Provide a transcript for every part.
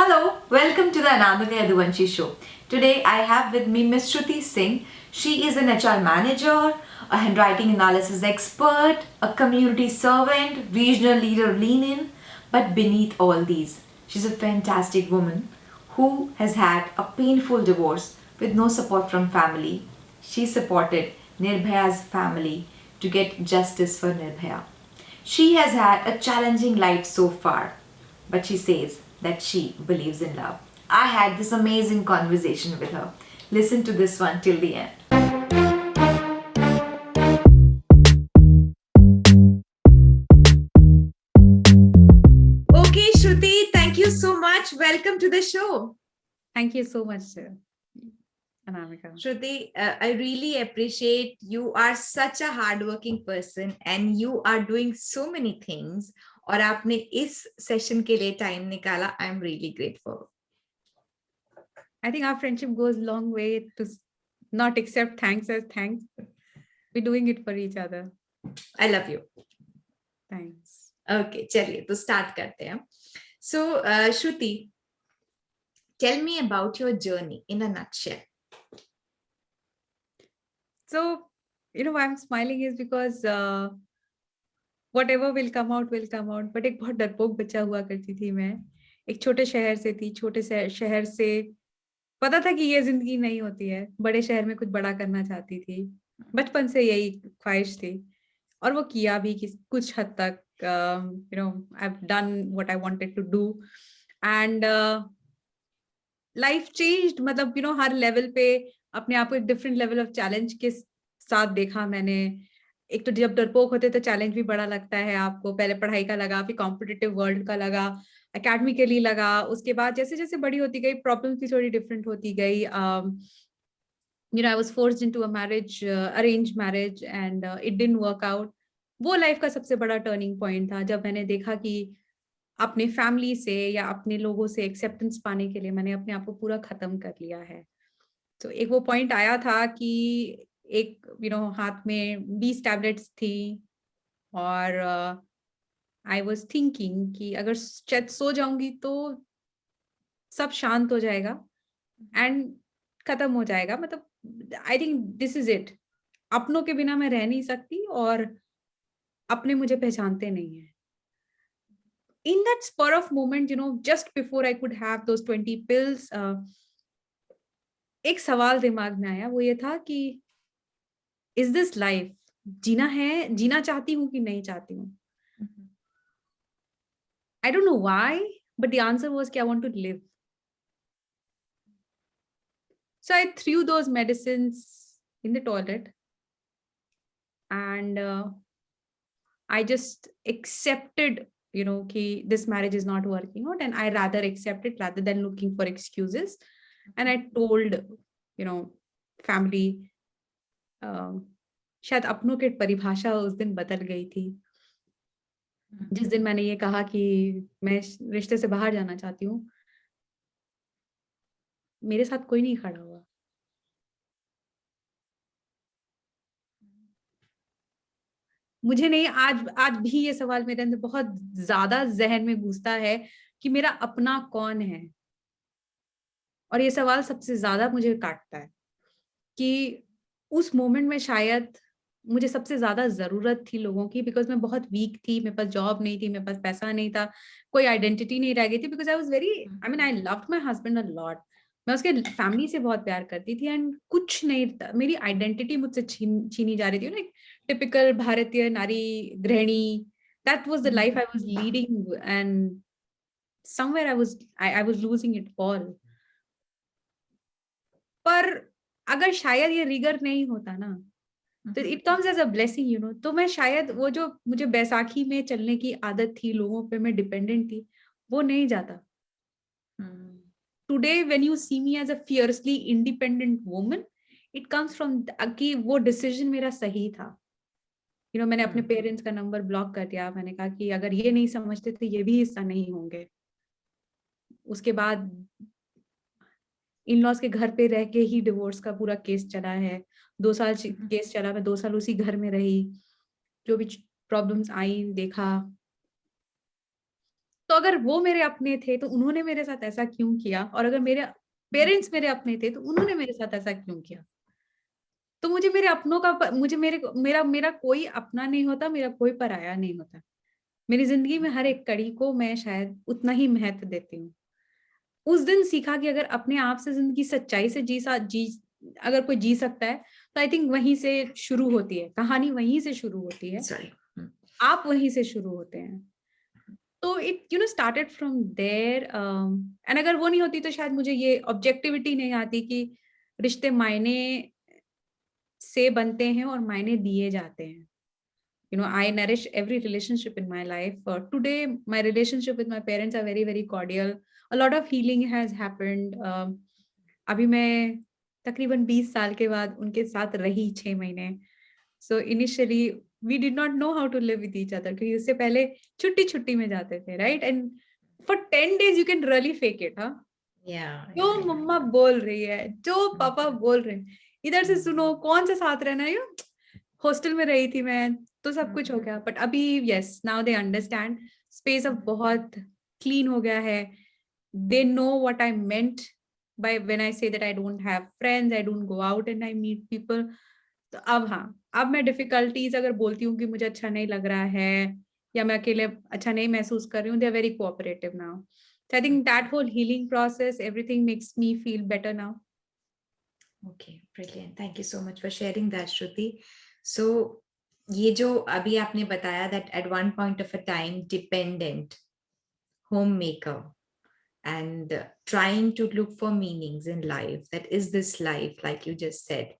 Hello, welcome to the Anamali Adhuvanshi show. Today I have with me Miss Shruti Singh. She is an HR manager, a handwriting analysis expert, a community servant, regional leader of Lean In. But beneath all these, she's a fantastic woman who has had a painful divorce with no support from family. She supported Nirbhaya's family to get justice for Nirbhaya. She has had a challenging life so far, but she says that she believes in love. I had this amazing conversation with her. Listen to this one till the end. Okay, Shruti, thank you so much. Welcome to the show. Thank you so much, Anamika. Shruti, I really appreciate you are such a hardworking person and you are doing so many things. और आपने इस session के लिए time निकाला. I am really grateful. I think our friendship goes a long way to not accept thanks as thanks. We're doing it for each other. I love you. Thanks. Okay, चलिए तो start करते हैं. So, Shruti, tell me about your journey in a nutshell. So, why I'm smiling is because whatever will come out will come out. But एक बहुत डरपोक बच्चा हुआ करती थी मैं. एक छोटे शहर से थी. छोटे शहर से पता था कि ये जिंदगी नहीं होती है. बड़े शहर में कुछ बड़ा करना चाहती थी. बचपन से यही ख्वाहिश थी. और वो किया भी कि कुछ हद तक I've done what I wanted to do and life changed. मतलब हर लेवल पे अपने आप को एक डिफरेंट लेवल ऑफ चैलेंज के साथ देखा मैंने. एक तो जब डरपोक होते तो चैलेंज भी बड़ा लगता है आपको. पहले पढ़ाई का लगा, फिर कॉम्पिटिटिव वर्ल्ड का लगा, एकेडमिकली लगा. उसके बाद जैसे जैसे बड़ी होती गई प्रॉब्लम्स भी थोड़ी डिफरेंट होती गई. I was forced into a marriage, arranged marriage, and it didn't work out. वो लाइफ का सबसे बड़ा टर्निंग पॉइंट था जब मैंने देखा कि अपने फैमिली से या अपने लोगों से एक्सेप्टेंस पाने के लिए मैंने अपने आप को पूरा खत्म कर लिया है. तो एक वो पॉइंट आया था कि एक हाथ में 20 टैबलेट्स थी और आई वाज थिंकिंग कि अगर शायद सो जाऊंगी तो सब शांत हो जाएगा एंड खत्म हो जाएगा. मतलब I think this is it. अपनों के बिना मैं रह नहीं सकती और अपने मुझे पहचानते नहीं है. In that spur of moment, just before I could have those 20 pills, एक सवाल दिमाग में आया. वो ये था कि इज दिस लाइफ? जीना है, जीना चाहती हूँ कि नहीं चाहती हूँ. I don't know why, but the answer was कि I want to live. So I threw those medicines in the toilet and I just accepted, कि this marriage is not working out and I rather accept it rather than looking for excuses. And I told, family, शायद अपनों की परिभाषा उस दिन बदल गई थी. जिस दिन मैंने ये कहा कि मैं रिश्ते से बाहर जाना चाहती हूँ, मेरे साथ कोई नहीं खड़ा हुआ. मुझे नहीं, आज भी ये सवाल मेरे अंदर बहुत ज्यादा जहन में घुसता है कि मेरा अपना कौन है. और ये सवाल सबसे ज्यादा मुझे काटता है कि उस मोमेंट में शायद मुझे सबसे ज्यादा जरूरत थी लोगों की. बिकॉज मैं बहुत वीक थी, मेरे पास जॉब नहीं थी, मेरे पास पैसा नहीं था, कोई आइडेंटिटी नहीं रह गई थी. Because I was very, I loved my husband a lot. मैं उसके फैमिली से बहुत प्यार करती थी एंड कुछ नहीं था. मेरी आइडेंटिटी मुझसे छीनी जा रही थी. लाइक टिपिकल भारतीय नारी गृहिणी. That was the life I was leading and somewhere I was losing it all. पर अगर शायद ये रिगर नहीं होता ना, तो it comes as a blessing. तो मैं शायद वो जो मुझे बैसाखी में चलने की आदत थी, लोगों पे मैं डिपेंडेंट थी, वो नहीं जाता. Today when you see me as a fiercely independent woman, it comes from कि वो डिसीजन मेरा सही था. मैंने अपने पेरेंट्स का नंबर ब्लॉक कर दिया. मैंने कहा कि अगर ये नहीं समझते तो ये भी हिस्सा नहीं होंगे. उसके बाद इन लॉज के घर पे रह के ही डिवोर्स का पूरा केस चला है. 2 साल केस चला, मैं 2 साल उसी घर में रही. जो भी प्रॉब्लम्स आई देखा. तो अगर वो मेरे अपने थे तो उन्होंने मेरे साथ ऐसा क्यों किया, और अगर मेरे पेरेंट्स मेरे अपने थे तो उन्होंने मेरे साथ ऐसा क्यों किया। तो मुझे मेरे अपनों का मुझे मेरे मेरा मेरा कोई अपना नहीं होता, मेरा कोई पराया नहीं होता। मेरी जिंदगी में हर एक कड़ी को मैं शायद उतना ही महत्व देती हूँ। उस दिन सीखा कि अगर अपने आप से जिंदगी सच्चाई से जी अगर कोई जी सकता है तो आई थिंक वहीं से शुरू होती है कहानी, वहीं से शुरू होती है, सॉरी। आप वहीं से शुरू होते हैं। तो it started from there. And अगर वो नहीं होती तो शायद मुझे ये ऑब्जेक्टिविटी नहीं आती कि रिश्ते मायने से बनते हैं और मायने दिए जाते हैं। I nourish every relationship in my life. Today, my relationship with my parents are very, very cordial. A lot of healing has happened. अभी मैं तकरीबन 20 साल के बाद उनके साथ रही 6 महीने. So initially, we did not know how to live with each other. क्योंकि उससे पहले छुट्टी में जाते थे, right? And for 10 days, you can really fake it, huh? Yeah. जो मम्मा बोल रही है, जो पापा बोल रहे हैं, इधर से सुनो, कौन से साथ रहना है। हॉस्टल में रही थी मैं, तो सब कुछ हो गया। बट अभी yes, now they understand, space अब बहुत क्लीन हो गया है। They know what I meant by when I say that I don't have friends, I don't go out and I meet people. तो अब हाँ, अब मैं डिफिकल्टीज अगर बोलती हूँ कि मुझे अच्छा नहीं लग रहा है या मैं अकेले अच्छा नहीं महसूस कर रही हूँ, they are very cooperative now. So I think that whole healing process, everything makes me feel better now. Okay, brilliant. Thank you so much for sharing that, Shruti. So, ये जो अभी आपने बताया that at one point of a time, dependent, homemaker, and trying to look for meanings in life. That is this life, like you just said.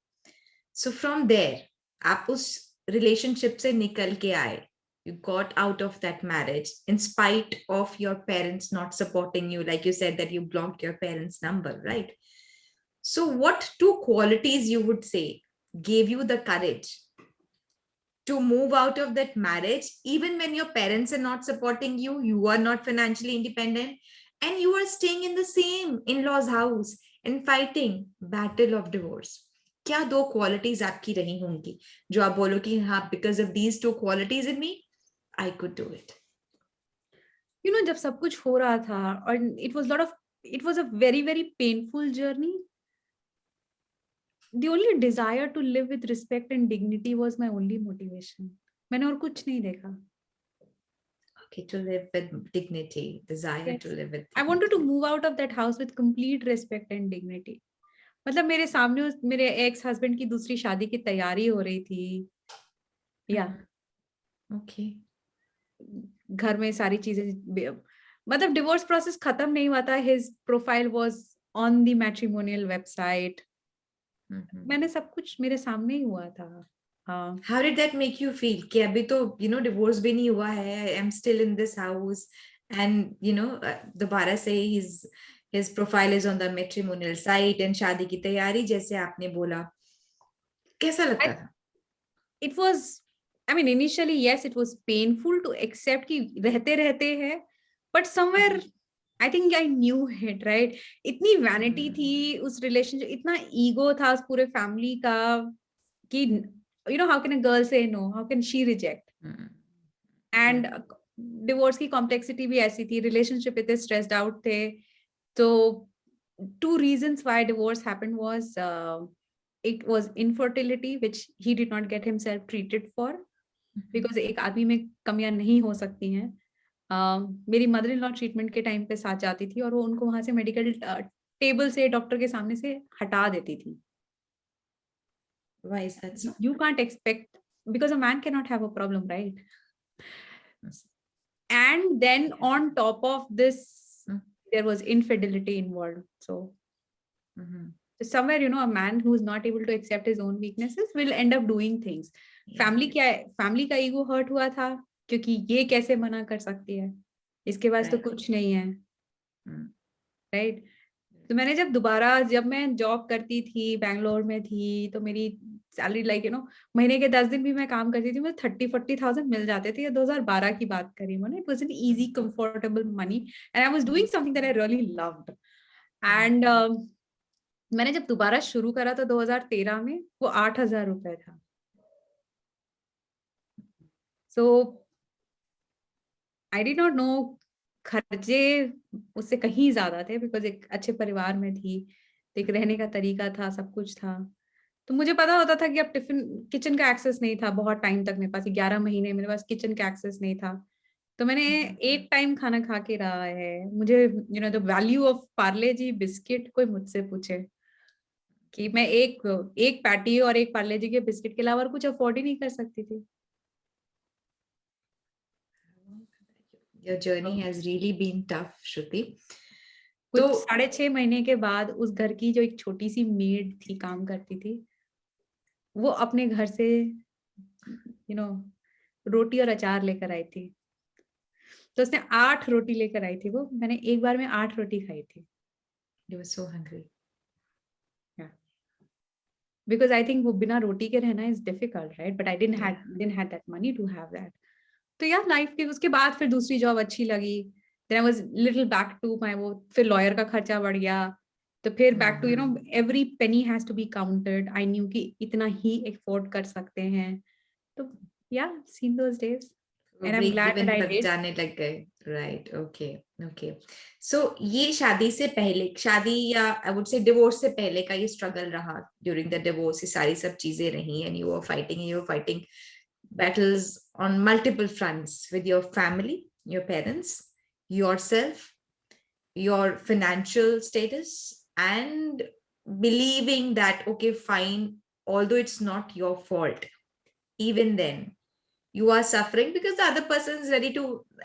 So from there, आप उस relationship से निकल के आए. You got out of that marriage in spite of your parents not supporting you. Like you said that you blocked your parents' number, right? So what two qualities you would say gave you the courage to move out of that marriage, even when your parents are not supporting you, you are not financially independent, and you are staying in the same in-laws house and fighting battle of divorce? क्या दो qualities आपकी रही होंगी जो आप बोलो कि हाँ, because of these two qualities in me I could do it? जब सब कुछ हो रहा था और it was a very, very painful journey. The only desire to live with respect and dignity was my only motivation. मैंने और कुछ नहीं देखा. Okay, to live with dignity, desire Yes. to live with dignity. I wanted to move out of that house with complete respect and dignity. मतलब मेरे सामने मेरे ex husband की दूसरी शादी की तैयारी हो रही थी, या ओके, घर में सारी चीजें, मतलब डिवोर्स प्रोसेस खत्म नहीं हुआ था. His profile was on the matrimonial website. मैंने सब कुछ मेरे सामने ही हुआ था. How did that make you feel कि अभी तो डिवोर्स भी नहीं हुआ है, I am still in this house, and दोबारा से his profile is on the matrimonial site and शादी की तैयारी जैसे आपने बोला, कैसा लगता था? It was, I mean, initially yes, it was painful to accept कि रहते रहते हैं, but somewhere I think I knew it, right? इतनी वैनिटी थी उस रिलेशनशिप, इतना ईगो था उस पूरे फैमिली का कि how can a girl say no, how can she reject? And divorce की कॉम्प्लेक्सिटी भी ऐसी थी, रिलेशनशिप इतने स्ट्रेस्ड आउट थे. तो 2 reasons why divorce happened was it was infertility, which he did not get himself treated for, because एक आदमी में कमियां नहीं हो सकती हैं. मेरी मदर इन लॉ ट्रीटमेंट के टाइम पे साथ जाती थी और वो उनको वहां से मेडिकल टेबल से, डॉक्टर के सामने से हटा देती थी. Why is that so? You can't expect, because a man cannot have a problem, right? And then on top of this, there was infidelity involved. So somewhere, a man who is not able to accept his own weaknesses will end up doing things. Family का ego hurt हुआ था क्योंकि ये कैसे मना कर सकती है, इसके पास तो कुछ नहीं है, राइट? तो मैंने जब मैं जॉब करती थी, बैंगलोर में थी, तो मेरी सैलरी महीने के 10 दिन भी मैं काम करती थी, मुझे 30-40,000 मिल जाते थे. 2012 की बात करी मैंने. It was an easy comfortable money and I was doing something that I really loved. And मैंने जब दोबारा शुरू करा तो 2013 में वो 8,000 रुपए था. सो आई डिड नॉट नो खर्चे उससे कहीं ज्यादा थे, बिकॉज एक अच्छे परिवार में थी, तो एक रहने का तरीका था, सब कुछ था। तो मुझे पता होता था कि अब टिफिन किचन का एक्सेस नहीं था बहुत टाइम तक, मेरे पास 11 महीने मेरे पास किचन का एक्सेस नहीं था। तो मैंने एक टाइम खाना खा के रहा है। मुझे the value of Parle ji biscuit कोई मुझसे पूछे कि मैं एक एक पैटी और एक पार्ले जी के बिस्किट के अलावा और कुछ अफोर्ड ही नहीं कर सकती थी। Your journey has really been tough, Shruti. कुछ तो 6.5 महीने के बाद उस घर की जो एक छोटी सी मेड थी, काम करती थी, वो अपने घर से रोटी और अचार लेकर आई थी। तो उसने 8 रोटी लेकर आई थी, वो मैंने एक बार में 8 रोटी खाई थी। you were so hungry. Because I think वो बिना रोटी के रहना is difficult, right? But I didn't have that money to have that. तो यार लाइफ के उसके बाद फिर दूसरी जॉब अच्छी लगी, then I was little back to my वो, फिर लॉयर का खर्चा बढ़ गया, तो फिर back to every penny has to be counted. I knew कि इतना ही अफोर्ड कर सकते हैं। तो yeah seen those days and I am break glad that even I तक डिड। जाने लग गए, राइट? Okay, okay. सो ये शादी से पहले, शादी या आई वुड से डिवोर्स से पहले का ये स्ट्रगल रहा, ड्यूरिंग द डिवोर्स ये सारी सब चीजें रही, and you were fighting battles on multiple fronts with your family, your parents, yourself, your financial status, and believing that okay, fine, although it's not your fault, even then you are suffering because the other person is ready to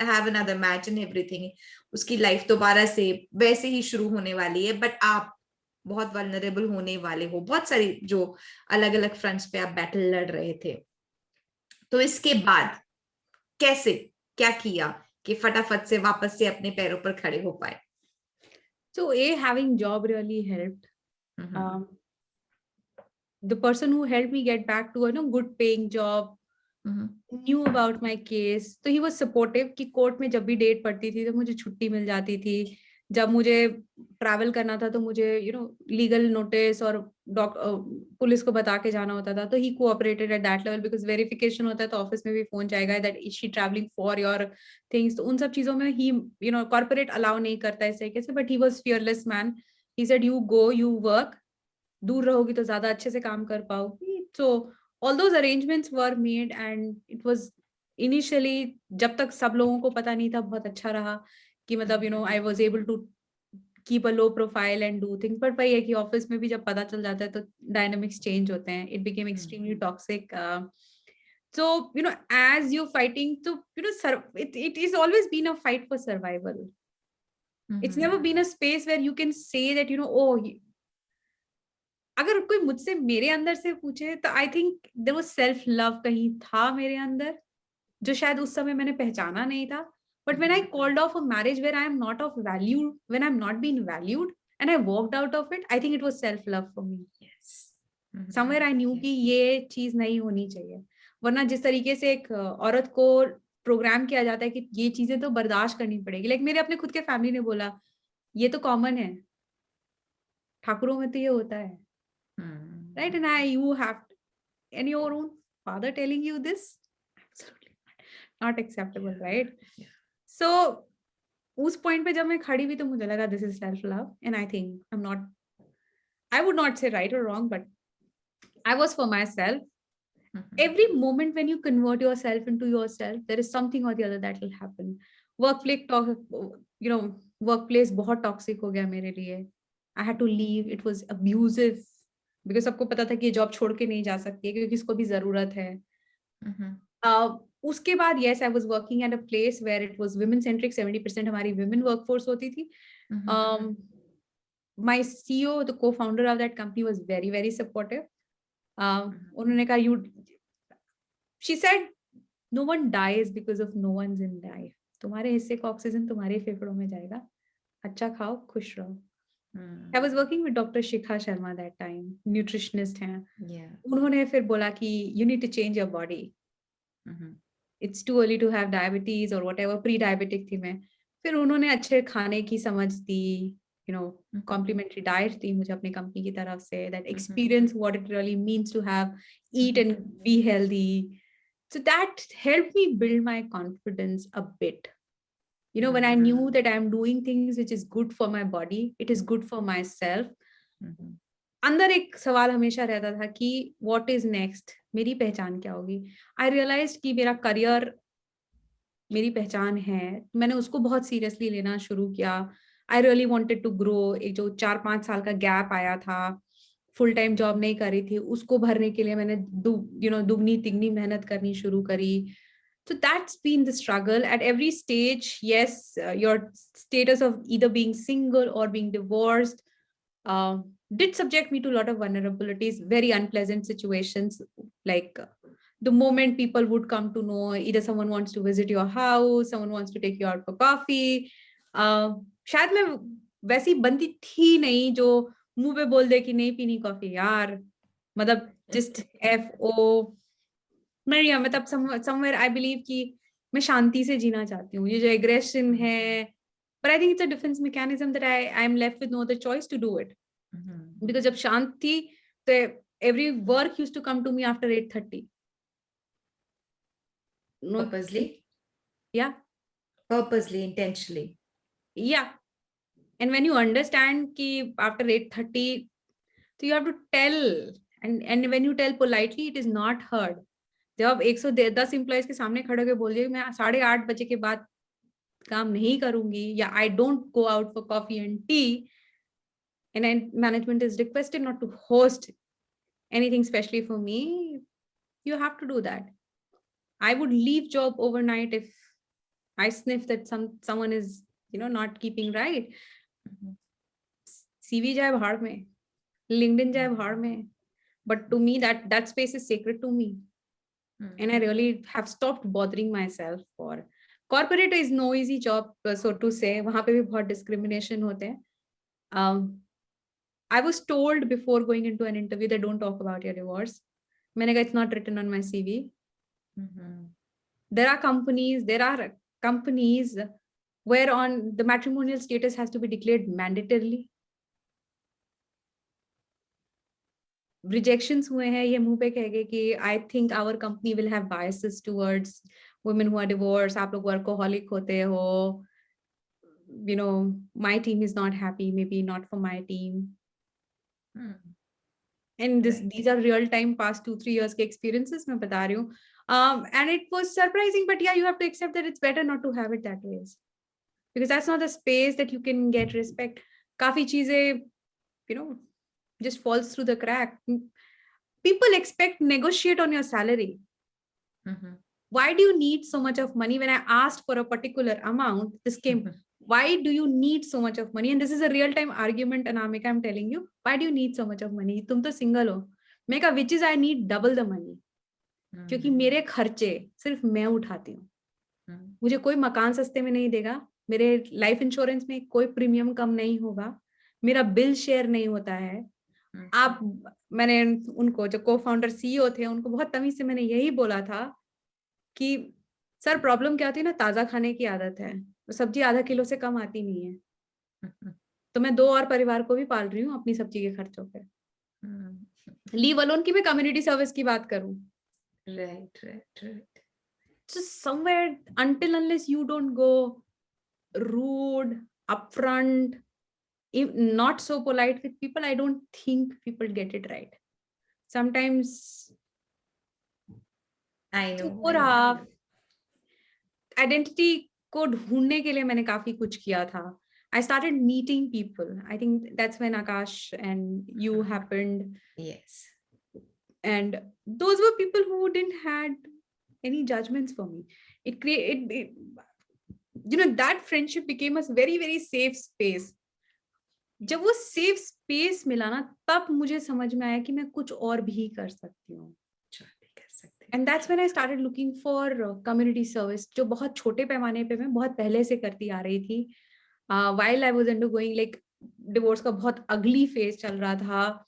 have another match and everything. उसकी life दोबारा से वैसे ही शुरू होने वाली है, but आप बहुत वल्नरेबल होने वाले हो, बहुत सारी जो अलग अलग फ्रंट्स पे आप बैटल लड़ रहे थे। तो इसके बाद कैसे, क्या किया कि फटाफट से वापस से अपने पैरों पर खड़े हो पाए? So having job really helped. The person who helped me get back to a good paying job knew about my case, तो he was supportive कि कोर्ट में जब भी डेट पड़ती थी तो मुझे छुट्टी मिल जाती थी। जब मुझे ट्रैवल करना था तो मुझे लीगल नोटिस और पुलिस को बता के जाना होता था, तो ही cooperated at that level, because verification होता है तो ऑफिस में भी फोन जाएगा that is she travelling for your things. तो उन सब चीजों में ही कॉर्पोरेट अलाउ नहीं करता इस तरीके से, but he was fearless man. He said you go, you work, दूर रहोगी तो ज्यादा अच्छे से काम कर पाओगी। सो all those arrangements were made and it was initially, जब तक सब लोगों को पता नहीं था, बहुत अच्छा रहा कि मतलब I was able to keep a low profile and do things, but वही है कि ऑफिस में भी जब पता चल जाता है तो dynamics change होते हैं, it became extremely toxic. So as you're fighting, so it is always been a fight for survival. It's never been a space where you can say that oh, अगर कोई मुझसे मेरे अंदर से पूछे तो I think there was self love कहीं था मेरे अंदर, जो शायद उस समय मैंने पहचाना नहीं था। But when I called off a marriage where I am not of value, when I am not been valued and I walked out of it, I think it was self love for me. Somewhere I knew कि ये चीज नहीं होनी चाहिए। वरना जिस तरीके से एक औरत को प्रोग्राम किया जाता है कि ये चीजें तो बर्दाश्त करनी पड़ेगी, लाइक मेरे अपने खुद के फैमिली ने बोला ये तो कॉमन है, ठाकुरों में तो ये होता है, right? And you have, and your own father telling you this, absolutely not acceptable, right? So उस पॉइंट पे जब मैं खड़ी हुई तो मुझे लगा this is self love, and I think I would not say right or wrong, but I was for myself. Every moment when you convert yourself into yourself, there is something or the other that will happen. Workplace बहुत toxic हो गया मेरे लिए. I had to leave. It was abusive. Because सबको पता था कि ये जॉब छोड़ के नहीं जा सकती है क्योंकि इसको भी जरूरत है। उसके बाद yes, I was working at a place where it was women centric, 70% हमारी women workforce होती थी। My CEO, the co-founder of that company, was very very supportive. उन्होंने कहा she said no one dies because of no one's in life. तुम्हारे हिस्से का oxygen तुम्हारे फेफड़ों में जाएगा, अच्छा खाओ, खुश रहो। I was working with Dr. Shikha Sharma that time, nutritionist हैं। उन्होंने फिर बोला कि you need to change your body. It's too early to have diabetes or whatever, pre-diabetic थी मैं। फिर उन्होंने अच्छे खाने की समझ दी, complimentary diet दी मुझे अपनी कंपनी की तरफ से, that experience what it really means to have, eat and be healthy. So that helped me build my confidence a bit. when I knew that I'm doing things which is good for my body, it is good for myself, अंदर एक सवाल हमेशा रहता था कि what is next, मेरी पहचान क्या होगी. आई रियलाइज कि मेरा करियर मेरी पहचान है. मैंने उसको बहुत सीरियसली लेना शुरू किया. I really wanted to grow. एक जो 4-5 साल का गैप आया था, फुल टाइम जॉब नहीं करी थी, उसको भरने के लिए मैंने दुगनी तिगनी मेहनत करनी शुरू करी. So that's been the struggle at every stage. Yes, your status of either being single or being divorced did subject me to a lot of vulnerabilities, very unpleasant situations. Like the moment people would come to know, either someone wants to visit your house, someone wants to take you out for coffee. शायद मैं वैसी बनती थी नहीं जो मुंह पे बोल दे कि नहीं पीनी कॉफी यार, मतलब just FO. मरिया, मतलब somewhere I believe कि मैं शांति से जीना चाहती हूँ. ये जो एग्रेशन है, but I think it's a defense mechanism that I'm left with no other choice to do it. Because जब शांत थी तो every work used to come to me after 8:30. Purposely? Yeah. Purposely, intentionally. Yeah. And when you understand कि after 8:30, so you have to tell, and when you tell politely, it is not heard. जब आप 110 employees के सामने खड़े होकर बोल दिए मैं 8:30 बजे के बाद काम नहीं करूंगी, या I don't go out for coffee and tea, and management is requested not to host anything specially for me, you have to do that. I would leave job overnight if I sniff that someone is not keeping right. CV जाए भाड़ में, LinkedIn जाए भाड़ में, but to me that space is sacred to me. And I really have stopped bothering myself for. Corporate is no easy job, so to say. वहाँ पे भी बहुत discrimination होते हैं. I was told before going into an interview that don't talk about your divorce. मैंने कहा it's not written on my CV. There are companies where on the matrimonial status has to be declared mandatorily. Rejections हुए हैं, ये मुंह पे कह गए कि I think our company will have biases towards women who are divorced. आप लोग workaholic होते हो. My team is not happy. Maybe not for my team. And these are real time past 2-3 years के experiences मैं बता रही हूँ. And it was surprising, but yeah, you have to accept that it's better not to have it that way, because that's not the space that you can get respect. काफी चीजें just falls through the crack. People expect negotiate on your salary. Why do you need so much of money? When I asked for a particular amount, this came, why do you need so much of money? And this is a real time argument, Anamika, I'm telling you. Why do you need so much of money? तुम तो single हो. मैं कहा, which is I need double the money. क्योंकि मेरे खर्चे सिर्फ मैं उठाती हूँ. मुझे कोई मकान सस्ते में नहीं देगा. मेरे लाइफ इंश्योरेंस में कोई प्रीमियम कम नहीं होगा. मेरा बिल शेयर नहीं होता है. मैंने उनको, जो को फाउंडर CEO थे, उनको बहुत तमीज से मैंने यही बोला था कि सर प्रॉब्लम क्या होती है ना, ताजा खाने की आदत है, तो सब्जी आधा किलो से कम आती नहीं है, तो मैं 2 और परिवार को भी पाल रही हूँ अपनी सब्जी के खर्चों पे. लीव अलोन की मैं कम्युनिटी सर्विस की बात करूं. Right. So somewhere, until unless you don't go rude, upfront, not so polite with people, I don't think people get it right. Sometimes I know. पूरा आइडेंटिटी को ढूंढने के लिए मैंने काफी कुछ किया था. I started meeting people. I think that's when Akash and you happened. Yes. And those were people who didn't had any judgments for me. It created, that friendship became a very, very safe space. जब वो safe space मिला ना, तब मुझे समझ में आया कि मैं कुछ और भी कर सकती हूँ. And that's when I started looking for community service, जो बहुत छोटे पैमाने पे मैं बहुत पहले से करती आ रही थी. While I was undergoing, like, divorce का बहुत ugly phase चल रहा था.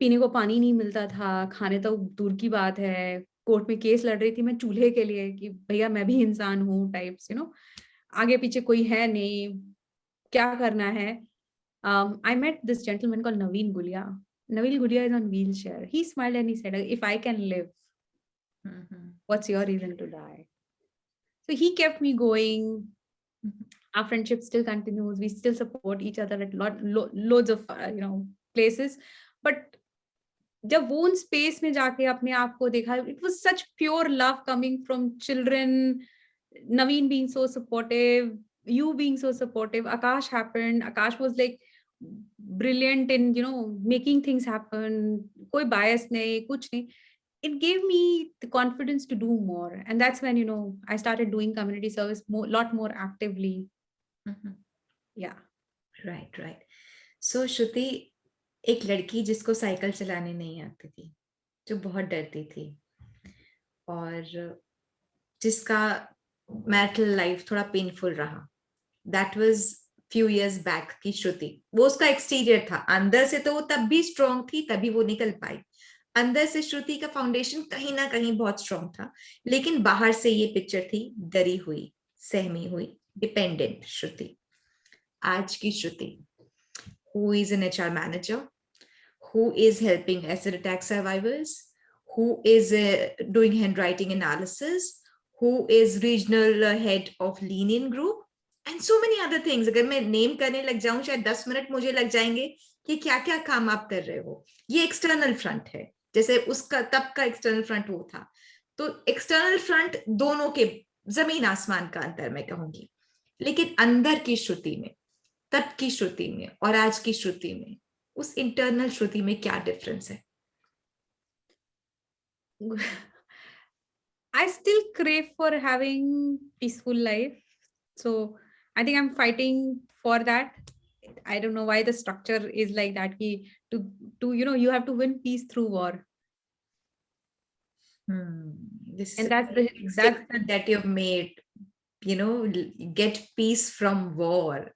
पीने को पानी नहीं मिलता था, खाने तो दूर की बात है. कोर्ट में केस लड़ रही थी मैं चूल्हे के लिए कि भैया मैं भी इंसान हूँ टाइप्स, आगे पीछे कोई है नहीं, क्या करना है. I met this gentleman called Naveen Gulia. Naveen Gulia is on wheelchair. He smiled and he said, if I can live, what's your reason to die? So he kept me going. Our friendship still continues. We still support each other at loads of places. But जब वो उन space में जाके अपने आप को देखा, it was such pure love coming from children. Naveen being so supportive, you being so supportive. Akash happened. Akash was like brilliant in making things happen. कोई bias नहीं, कुछ नहीं. It gave me the confidence to do more, and that's when I started doing community service lot more actively. Yeah. Right. So श्रुति एक लड़की जिसको cycle चलाने नहीं आती थी, जो बहुत डरती थी और जिसका मैरिटल लाइफ थोड़ा पेनफुल रहा, that was few years back की श्रुति. वो उसका एक्सटीरियर था, अंदर से तो वो तब भी स्ट्रॉन्ग थी, तभी वो निकल पाई. अंदर से श्रुति का फाउंडेशन कहीं ना कहीं बहुत स्ट्रॉन्ग था, लेकिन बाहर से ये पिक्चर थी डरी हुई, सहमी हुई, डिपेंडेंट श्रुति. आज की श्रुति, who is an HR manager, who is helping acid attack survivors, who is doing handwriting analysis, who is regional head of Lean-In group, and so many other things. अगर मैं नेम करने लग जाऊं शायद 10 मिनट मुझे लग जाएंगे कि क्या क्या काम आप कर रहे हो. ये एक्सटर्नल फ्रंट है, जैसे उसका तब का एक्सटर्नल फ्रंट वो था. तो एक्सटर्नल फ्रंट दोनों के जमीन आसमान का अंतर मैं कहूंगी. लेकिन अंदर की श्रुति में, तब की श्रुति में और आज की श्रुति में, उस इंटरनल श्रुति में क्या डिफरेंस है? I still crave for having peaceful life, so I think I'm fighting for that. I don't know why the structure is like that, to you have to win peace through war. This and is that you've made, get peace from war.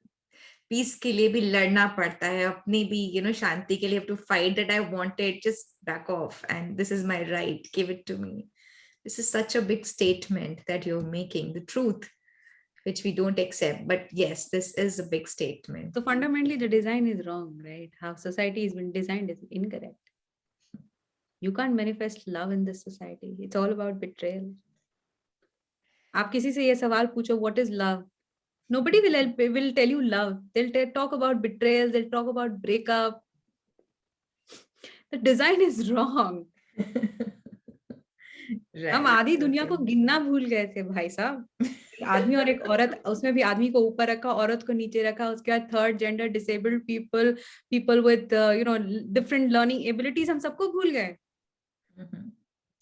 Peace के लिए भी लड़ना पड़ता है, अपनी भी शांति के लिए have to fight that I want it, just back off and this is my right, give it to me. This is such a big statement that you're making, the truth which we don't accept, but yes, this is a big statement. So fundamentally the design is wrong, right? How society has been designed is incorrect. You can't manifest love in this society. It's all about betrayal. आप किसी से ये सवाल पूछो, what is love? Nobody will tell you love. They'll talk about betrayal. They'll talk about breakup. The design is wrong. हम आधी दुनिया को गिनना भूल गए थे भाई साहब. आदमी और एक औरत, उसमें भी आदमी को ऊपर रखा, औरत को नीचे रखा. उसके बाद third gender, disabled people with different learning abilities, हम सबको भूल गए.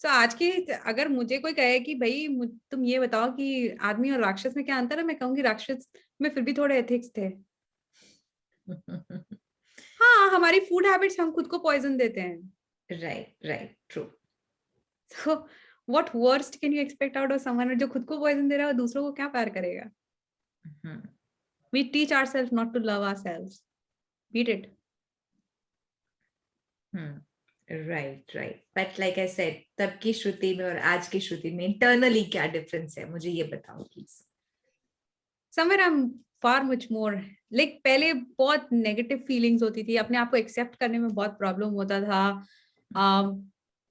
तो आज के अगर मुझे कोई कहे कि भाई तुम ये बताओ कि आदमी और राक्षस में क्या अंतर है, मैं कहूंगी राक्षस में फिर भी थोड़े एथिक्स थे. हाँ, हमारी फूड हैबिट्स हम खुद को पॉइजन देते हैं. Right true. So what worst can you expect out of someone जो खुद को पॉइजन दे रहा है और दूसरों को क्या प्यार करेगा? We teach ourselves not to love ourselves. Beat it. Right. But like I said, तब की श्रुति में और आज की श्रुति में internally क्या difference है, मुझे ये बताओ please. Somewhere I'm far much more like, पहले बहुत negative feelings होती थी, अपने आप को accept करने में बहुत problem होता था.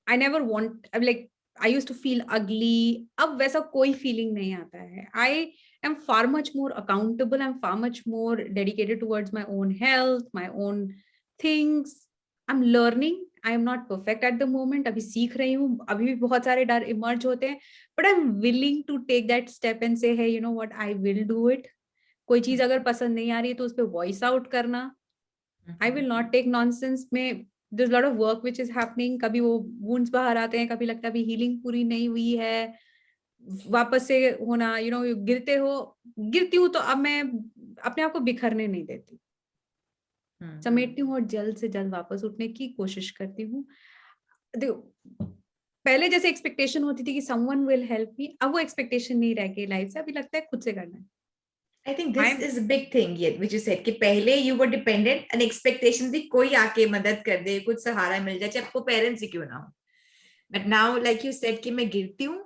I never want, like I used to feel ugly. अब वैसा कोई feeling नहीं आता है. I am far much more accountable. I'm far much more dedicated towards my own health, my own things. I'm learning. I am not perfect at the moment. अभी सीख रही हूँ, अभी भी बहुत सारे डर emerge होते हैं, but I'm willing to take that step and say, hey, you know what, I will do it. कोई चीज अगर पसंद नहीं आ रही है तो उस पर voice out करना. I will not take nonsense. में there's a lot of work which is happening. कभी वो wounds बाहर आते हैं, कभी लगता है अभी healing पूरी नहीं हुई है, वापस से होना, गिरती हूँ तो अब मैं अपने आप को बिखरने नहीं देती, समेटती हूँ और जल्द से जल्द वापस उठने की कोशिश करती हूँ. देखो, पहले जैसे एक्सपेक्टेशन होती थी कि someone will help me, अब वो एक्सपेक्टेशन नहीं रह गई लाइफ से. अभी लगता है खुद से करना है. I think this is a big thing yet, which you said कि पहले you were dependent and expectation थी कोई आके मदद कर दे, कुछ सहारा मिल जाए, चाहे आपको पेरेंट्स ही क्यों ना हो. But now, like you said कि मैं गिरती हूँ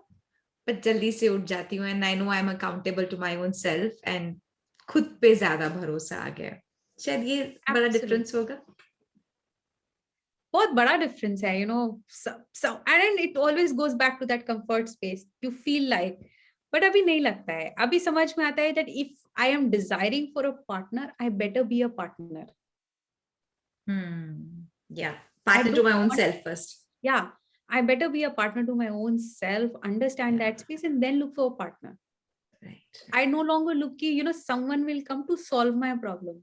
पर जल्दी से उठ जाती हूँ, and I know I'm accountable to my own self, and खुद पे ज्यादा भरोसा आ गया. शायद ये बड़ा डिफरेंस होगा. बहुत बड़ा डिफरेंस है, and it always goes back to that comfort space. You feel like but अभी नहीं लगता है, अभी समझ में आता है that if I am desiring for a partner, I better be a partner. Yeah, I partner to don't my own want, self first. yeah, I better be a partner to my own self, understand that space, and then look for a partner. Right. I no longer look, someone will come to solve my problem.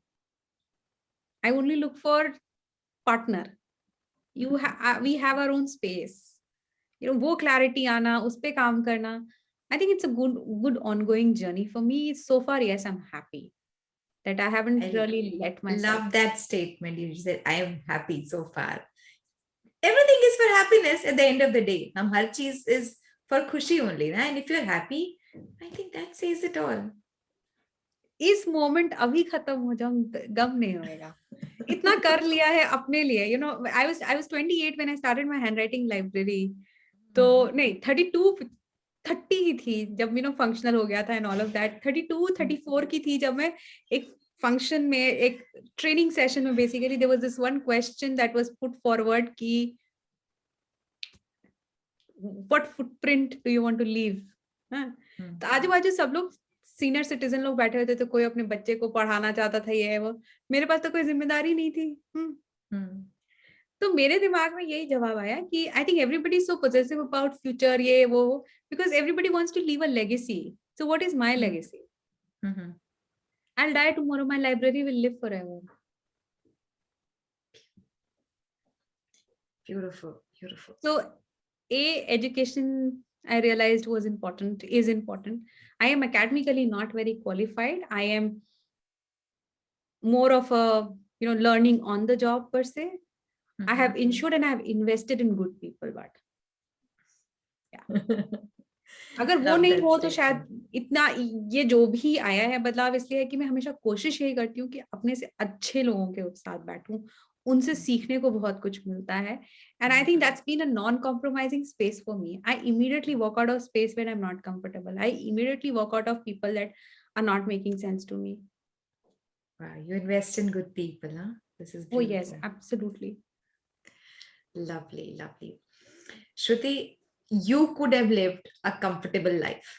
I only look for partner. We have our own space. वो clarity आना, उस पे काम करना. I think it's a good ongoing journey for me. So far, yes, I'm happy that I haven't I really let myself. love that statement you said. I am happy so far. Everything is for happiness at the end of the day. Har cheez is for khushi only, na? And if you're happy, I think that says it all. इस moment अभी खत्म हो जाऊं, गम नहीं होएगा. इतना कर लिया है अपने लिए. I was 28 when I started my handwriting library. तो नहीं 30 ही थी जब फंक्शनल हो गया था एंड ऑल ऑफ दैट. 34 की थी जब मैं एक फंक्शन में, एक ट्रेनिंग सेशन में, basically there was this one question that was put forward की what footprint do you want to leave. तो आजू बाजू सब लोग सीनियर सिटीजन लोग बैठे होते थे, कोई अपने बच्चे को पढ़ाना चाहता था, ये है वो. मेरे पास तो कोई जिम्मेदारी नहीं थी. तो मेरे दिमाग में यही जवाब आया कि I think everybody is so positive about future, ये वो, because everybody wants to leave a legacy. So what is my legacy? I'll die tomorrow, my library will live forever. Beautiful, beautiful. So education I realized is important. I am academically not very qualified. I am more of a learning on the job per se. I have ensured and I have invested in good people, but yeah. अगर वो नहीं हो तो शायद इतना ये जो भी आया है बदलाव इसलिए है कि मैं हमेशा कोशिश यही करती हूँ कि अपने से अच्छे लोगों के साथ बैठूं, उनसे सीखने को बहुत कुछ मिलता है. And I think that's been a non compromising space for me. I immediately walk out of space when I am not comfortable. I immediately walk out of people that are not making sense to me. Wow, you invest in good people, huh? This is beautiful. Oh yes, absolutely. Lovely, lovely. Shruti, you could have lived a comfortable life.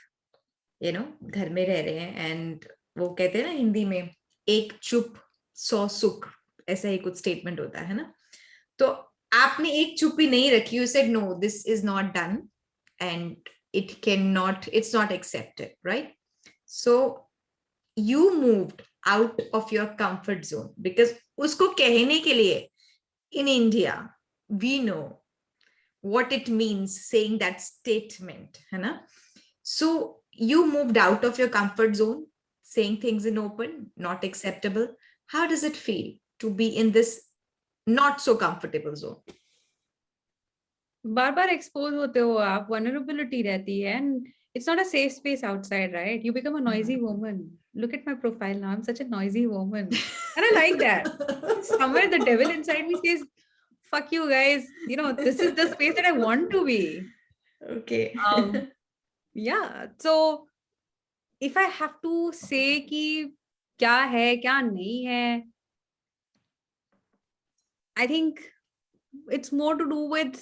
घर में रह रहे हैं and वो कहते हैं ना हिंदी में, एक चुप 100 सुख, ऐसा ही कुछ स्टेटमेंट होता है ना. तो आपने एक चुप्पी नहीं रखी. You said no, this is not done and it's not accepted, right? So you moved out of your comfort zone because उसको कहने के लिए in India we know what it means saying that statement, है ना? So you moved out of your comfort zone, saying things in open, not acceptable. How does it feel to be in this not so comfortable zone? Bar bar expose होते हो आप, vulnerability रहती है, and it's not a safe space outside, right? You become a noisy woman. Look at my profile now. I'm such a noisy woman. And I like that. Somewhere the devil inside me says, fuck you guys. This is the space that I want to be. Okay. Yeah. So if I have to say कि क्या है, क्या नहीं है, I think it's more to do with,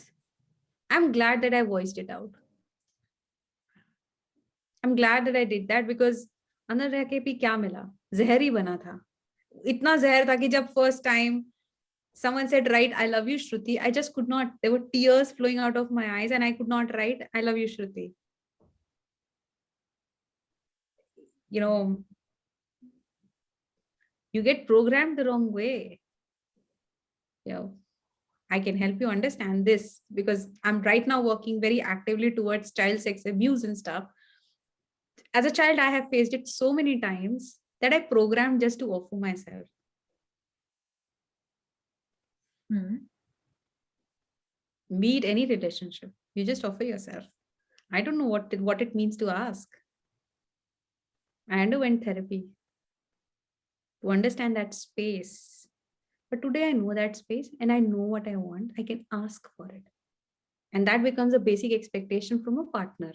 I'm glad that I voiced it out. I'm glad that I did that because अंदर रह के भी क्या मिला, जहर ही बना था. इतना जहर था कि जब first time someone said, write, I love you, Shruti, I just could not. There were tears flowing out of my eyes and I could not write, I love you, Shruti. You get programmed the wrong way. I can help you understand this because I'm right now working very actively towards child sex abuse and stuff. As a child, I have faced it so many times that I programmed just to offer myself. Be it any relationship, you just offer yourself. I don't know what it means to ask. I underwent therapy to understand that space. But today I know that space and I know what I want. I can ask for it. And that becomes a basic expectation from a partner.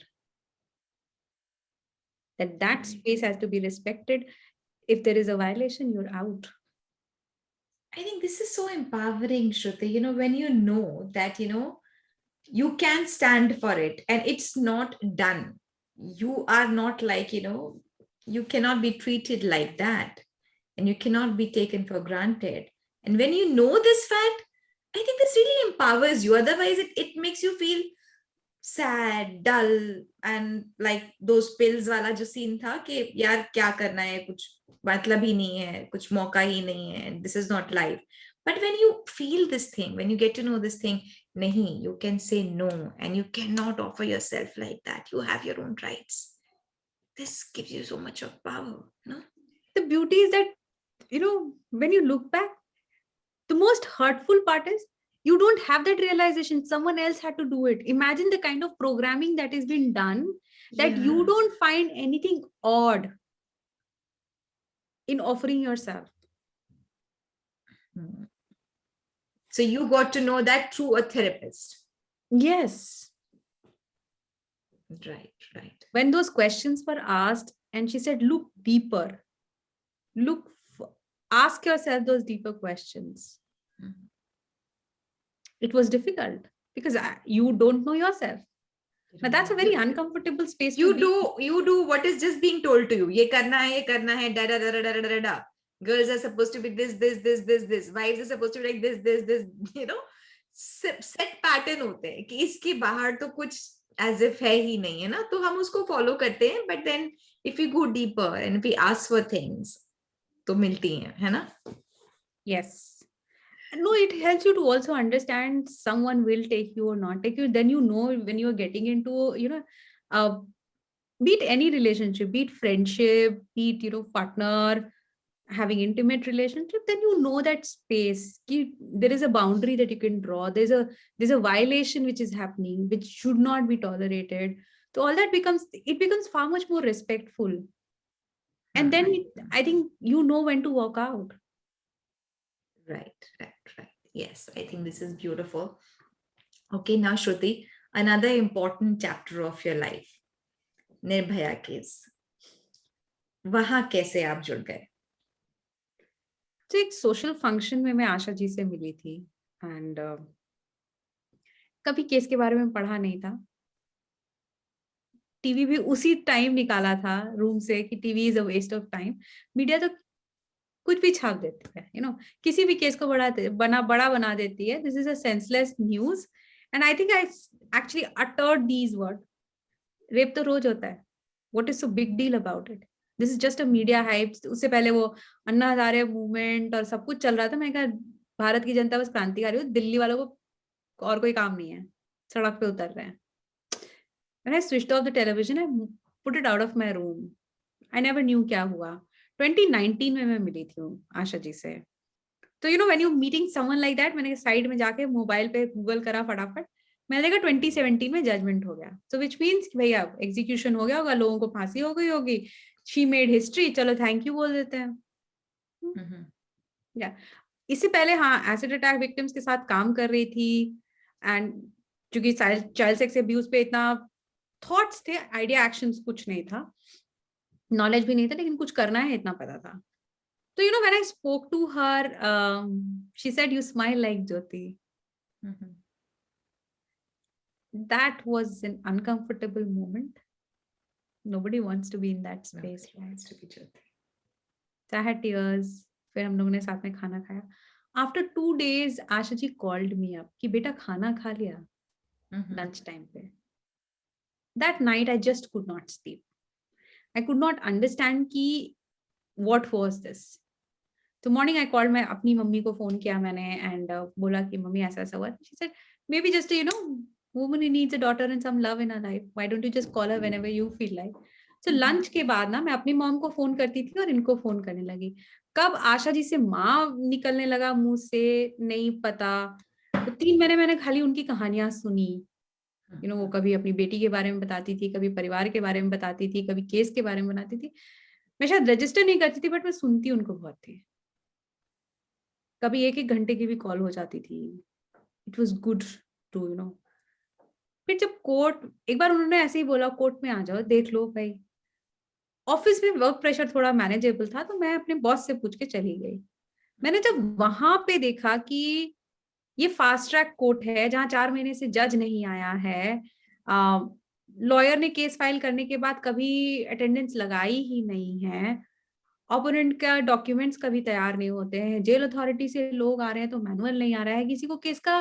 That space has to be respected. If there is a violation, you're out. I think this is so empowering, Shruti. When you know that, you can stand for it and it's not done. you are not like, you cannot be treated like that, and you cannot be taken for granted. And when you know this fact, I think this really empowers you. Otherwise, it makes you feel sad, dull, and like those pills वाला जो scene था कि यार क्या करना है, कुछ मतलब ही नहीं है, कुछ मौका ही नहीं है, this is not life. But when you feel this thing, when you get to know this thing, nahi, you can say no, and you cannot offer yourself like that. You have your own rights. This gives you so much of power, no? The beauty is that, when you look back, the most hurtful part is you don't have that realization. Someone else had to do it. Imagine the kind of programming that is being done, that you Yeah. don't find anything odd in offering yourself. So you got to know that through a therapist. Yes. Right. When those questions were asked, and she said, look deeper, ask yourself those deeper questions. It was difficult because you don't know yourself. Now that's a very uncomfortable space. You do what is just being told to you. Ye karna hai, da da da da da da da. Girls are supposed to be this. Wives are supposed to be like this. Set pattern होते हैं कि इसके बाहर तो कुछ as if है ही नहीं है ना, तो हम उसको follow करते हैं. But then if we go deeper and if we ask for things, तो मिलती हैं, है ना? Yes. No, it helps you to also understand someone will take you or not take you. Then when you're getting into, be it any relationship, be it friendship, be it, partner, having intimate relationship, then that space. There is a boundary that you can draw. There's a violation which is happening, which should not be tolerated. So all that becomes far much more respectful. And then I think when to walk out. Right. Yes, I think this is beautiful. Okay, now Shruti, another important chapter of your life, Nirbhaya case. वहां कैसे आप जुड़ गए? तो एक social function में मैं आशा जी से मिली थी, एंड कभी केस के बारे में पढ़ा नहीं था. टीवी भी उसी टाइम निकाला था रूम से कि TV is a waste of time. Media तो कुछ भी छाप देती है, किसी भी केस को बड़ा बना देती है. This is a senseless news, and I think I actually uttered these word. Rape तो रोज होता है. What is so big deal about it? This is just a media hype. उससे पहले वो अन्ना हजारे मूवमेंट और सब कुछ चल रहा था. मैं कहा भारत की जनता बस क्रांतिकारी हो, दिल्ली वालों को और कोई काम नहीं है, सड़क पे उतर रहे हैं. When I switched off the television, I put it out of my room. I never knew क्या हुआ. 2019 में मैं मिली थी आशा जी से. तो when you're meeting someone like that, मैंने साइड में जाके मोबाइल पे गूगल करा फटाफट. मैंने देखा 2017 में जजमेंट हो गया. So which means कि भैया एग्जीक्यूशन हो गया होगा, लोगों को फांसी हो गई होगी. She made history. चलो थैंक यू बोल देते हैं. या इससे पहले एसिड अटैक विक्टिम्स के साथ काम कर रही थी, एंड क्योंकि चाइल्ड सेक्स अब्यूज पे इतना थॉट्स थे, आइडिया एक्शंस कुछ नहीं था, नॉलेज भी नहीं था, लेकिन कुछ करना है इतना पता था. तो when I spoke to her, she said you smile like Jyoti. That was an uncomfortable moment. Nobody wants to be in that space. Nobody wants to be Jyoti. So I had tears. फिर हम लोगों ने साथ में खाना खाया. After 2 days, Asha ji called me up कि बेटा खाना खा लिया lunch time पे. That night I just could not sleep. I could not understand कि what was this. तो morning I called मैं अपनी मम्मी को phone किया मैंने, and बोला कि मम्मी ऐसा ऐसा हुआ. She said maybe just woman who needs a daughter and some love in her life. Why don't you just call her whenever you feel like. So lunch के बाद ना मैं अपनी मॉम को फोन करती थी और इनको फोन करने लगी. कब आशा जी से माँ निकलने लगा मुंह से नहीं पता. तो 3 महीने मैंने खाली उनकी कहानियां सुनी. वो कभी अपनी बेटी के बारे में बताती थी, कभी परिवार के बारे में बताती थी, कभी केस के बारे में बताती थी. मैं शायद रजिस्टर नहीं करती थी, बट मैं सुनती उनको बहुत थी. कभी 1-1 घंटे की भी कॉल हो जाती थी. इट वॉज गुड टू फिर जब कोर्ट, एक बार उन्होंने ऐसे ही बोला कोर्ट में आ जाओ देख लो भाई. ऑफिस में वर्क प्रेशर थोड़ा मैनेजेबल था, तो मैं अपने बॉस से पूछ के चली गई. मैंने जब वहां पे देखा कि ये फास्ट ट्रैक कोर्ट है जहां 4 महीने से जज नहीं आया है, लॉयर ने केस फाइल करने के बाद कभी अटेंडेंस लगाई ही नहीं है, ओपोनेंट का डॉक्यूमेंट्स कभी तैयार नहीं होते हैं, जेल अथॉरिटी से लोग आ रहे हैं तो मैनुअल नहीं आ रहा है, किसी को केस का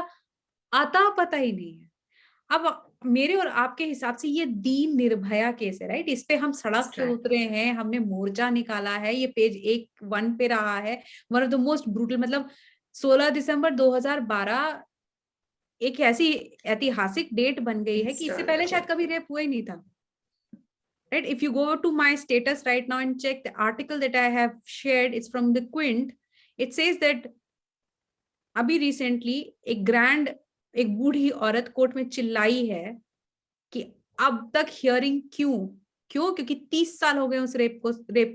आता पता ही नहीं है। अब मेरे और आपके हिसाब से ये दीन निर्भया केस है, राइट? इस पे हम सड़क पे उतरे हैं, हमने मोर्चा निकाला है, ये पेज 1 पे रहा है, one of the most brutal, मतलब 16 दिसंबर 2012 एक ऐसी ऐतिहासिक डेट बन गई है कि इससे पहले शायद कभी रेप हुआ ही नहीं था, right? If you go to my status right now and check the article that I have shared, it's from the Quint. It says that अभी रिसेंटली एक बूढ़ी औरत कोर्ट में चिल्लाई है कि अब तक हियरिंग क्योंकि 30 साल हो गए उस रेप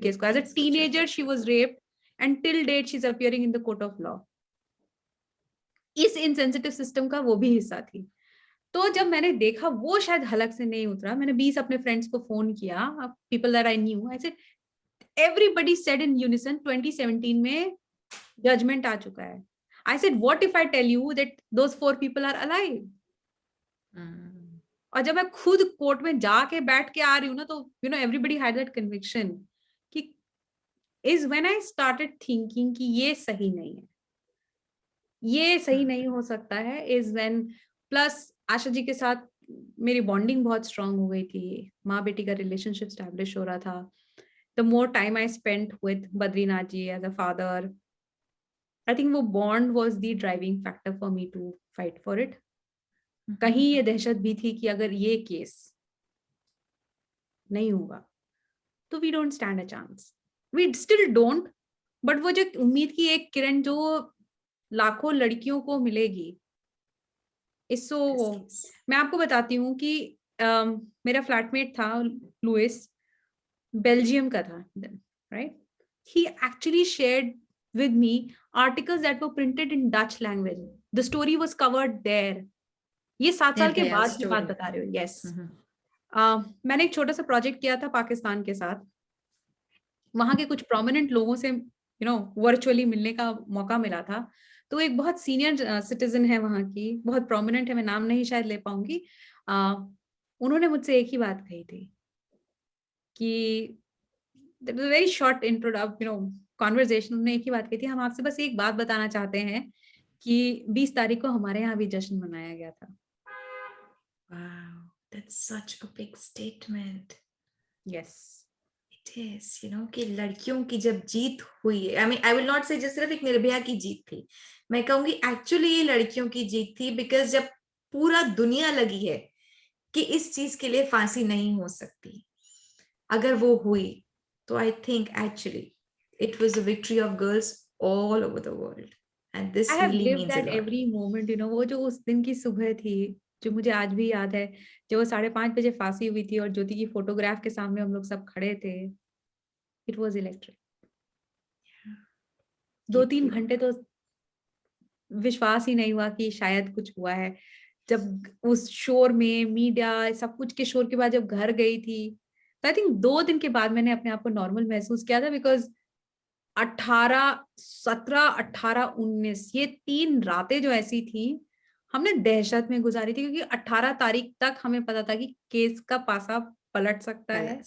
केस को। As a teenager she was raped and till date she is appearing in the court of law. इस इनसेंसिटिव सिस्टम का वो भी हिस्सा थी। तो जब मैंने देखा वो शायद हलक से नहीं उतरा, मैंने 20 अपने फ्रेंड्स को फोन किया, people that I knew, I said everybody said in unison 2017 में जजमेंट आ चुका है। I said what if I tell you that those 4 people are alive? और जब मैं खुद कोर्ट में जाके बैठ के आ रही हूँ ना, तो you know everybody had that conviction कि is when I started thinking कि ये सही नहीं है, ये सही नहीं हो सकता है, is when plus Asha ji के साथ मेरी बॉन्डिंग बहुत स्ट्रांग हो गई थी, माँ बेटी का रिलेशनशिप स्टैब्लिश हो रहा था। The more time I spent with Badrinath ji as a father, I think वो bond was the driving factor for me to fight for it. कहीं ये दहशत भी थी कि अगर ये केस नहीं होगा तो we don't stand a chance. We still don't, but वो जो उम्मीद की एक किरण जो लाखों लड़कियों को मिलेगी, इससे वो मैं आपको बताती हूँ कि मेरा फ्लैटमेट था लुइस, बेल्जियम का था, right? He actually shared with me articles that were printed in Dutch language. The story was covered there. ये 7 साल के बाद की बात बता रही हूँ। Yes. मैंने एक छोटा सा प्रोजेक्ट किया था पाकिस्तान के साथ, वहां के कुछ प्रोमिनेंट लोगों से वर्चुअली मिलने का मौका मिला था। तो एक बहुत सीनियर सिटीजन है वहां की, बहुत प्रोमिनेंट है, मैं नाम नहीं शायद ले पाऊंगी। उन्होंने मुझसे एक ही बात कही थी कि वेरी शॉर्ट कॉन्वर्जेशन, उन्होंने एक ही बात कही थी, हम आपसे बस एक बात बताना चाहते हैं कि 20 तारीख को हमारे यहाँ भी जश्न मनाया गया था। Wow, that's such a big statement. Yes. It is, कि लड़कियों की जब जीत हुई है, I will not say just सिर्फ एक निर्भया की जीत थी, मैं कहूंगी एक्चुअली ये लड़कियों की जीत थी, बिकॉज जब पूरा दुनिया लगी है कि इस चीज के लिए फांसी नहीं हो सकती, अगर वो हुई तो I think actually it was a victory of girls all over the world, and this I have really lived means that a lot. every moment, वो जो उस दिन की सुबह थी, जो मुझे आज भी याद है, जब वो 5:30 बजे फांसी हुई थी और ज्योति की फोटोग्राफ के सामने हम लोग सब खड़े थे, इट वॉज इलेक्ट्रिक। 2-3 घंटे तो विश्वास ही नहीं हुआ कि शायद कुछ हुआ है। जब उस शोर में, मीडिया सब कुछ के शोर के बाद जब घर गई थी, तो आई थिंक 2 दिन के बाद मैंने अपने आप को नॉर्मल महसूस किया था, बिकॉज 17, 18, 19 ये 3 रातें जो ऐसी थी, हमने दहशत में गुजारी थी, क्योंकि 18 तारीख तक हमें पता था कि केस का पासा पलट सकता है।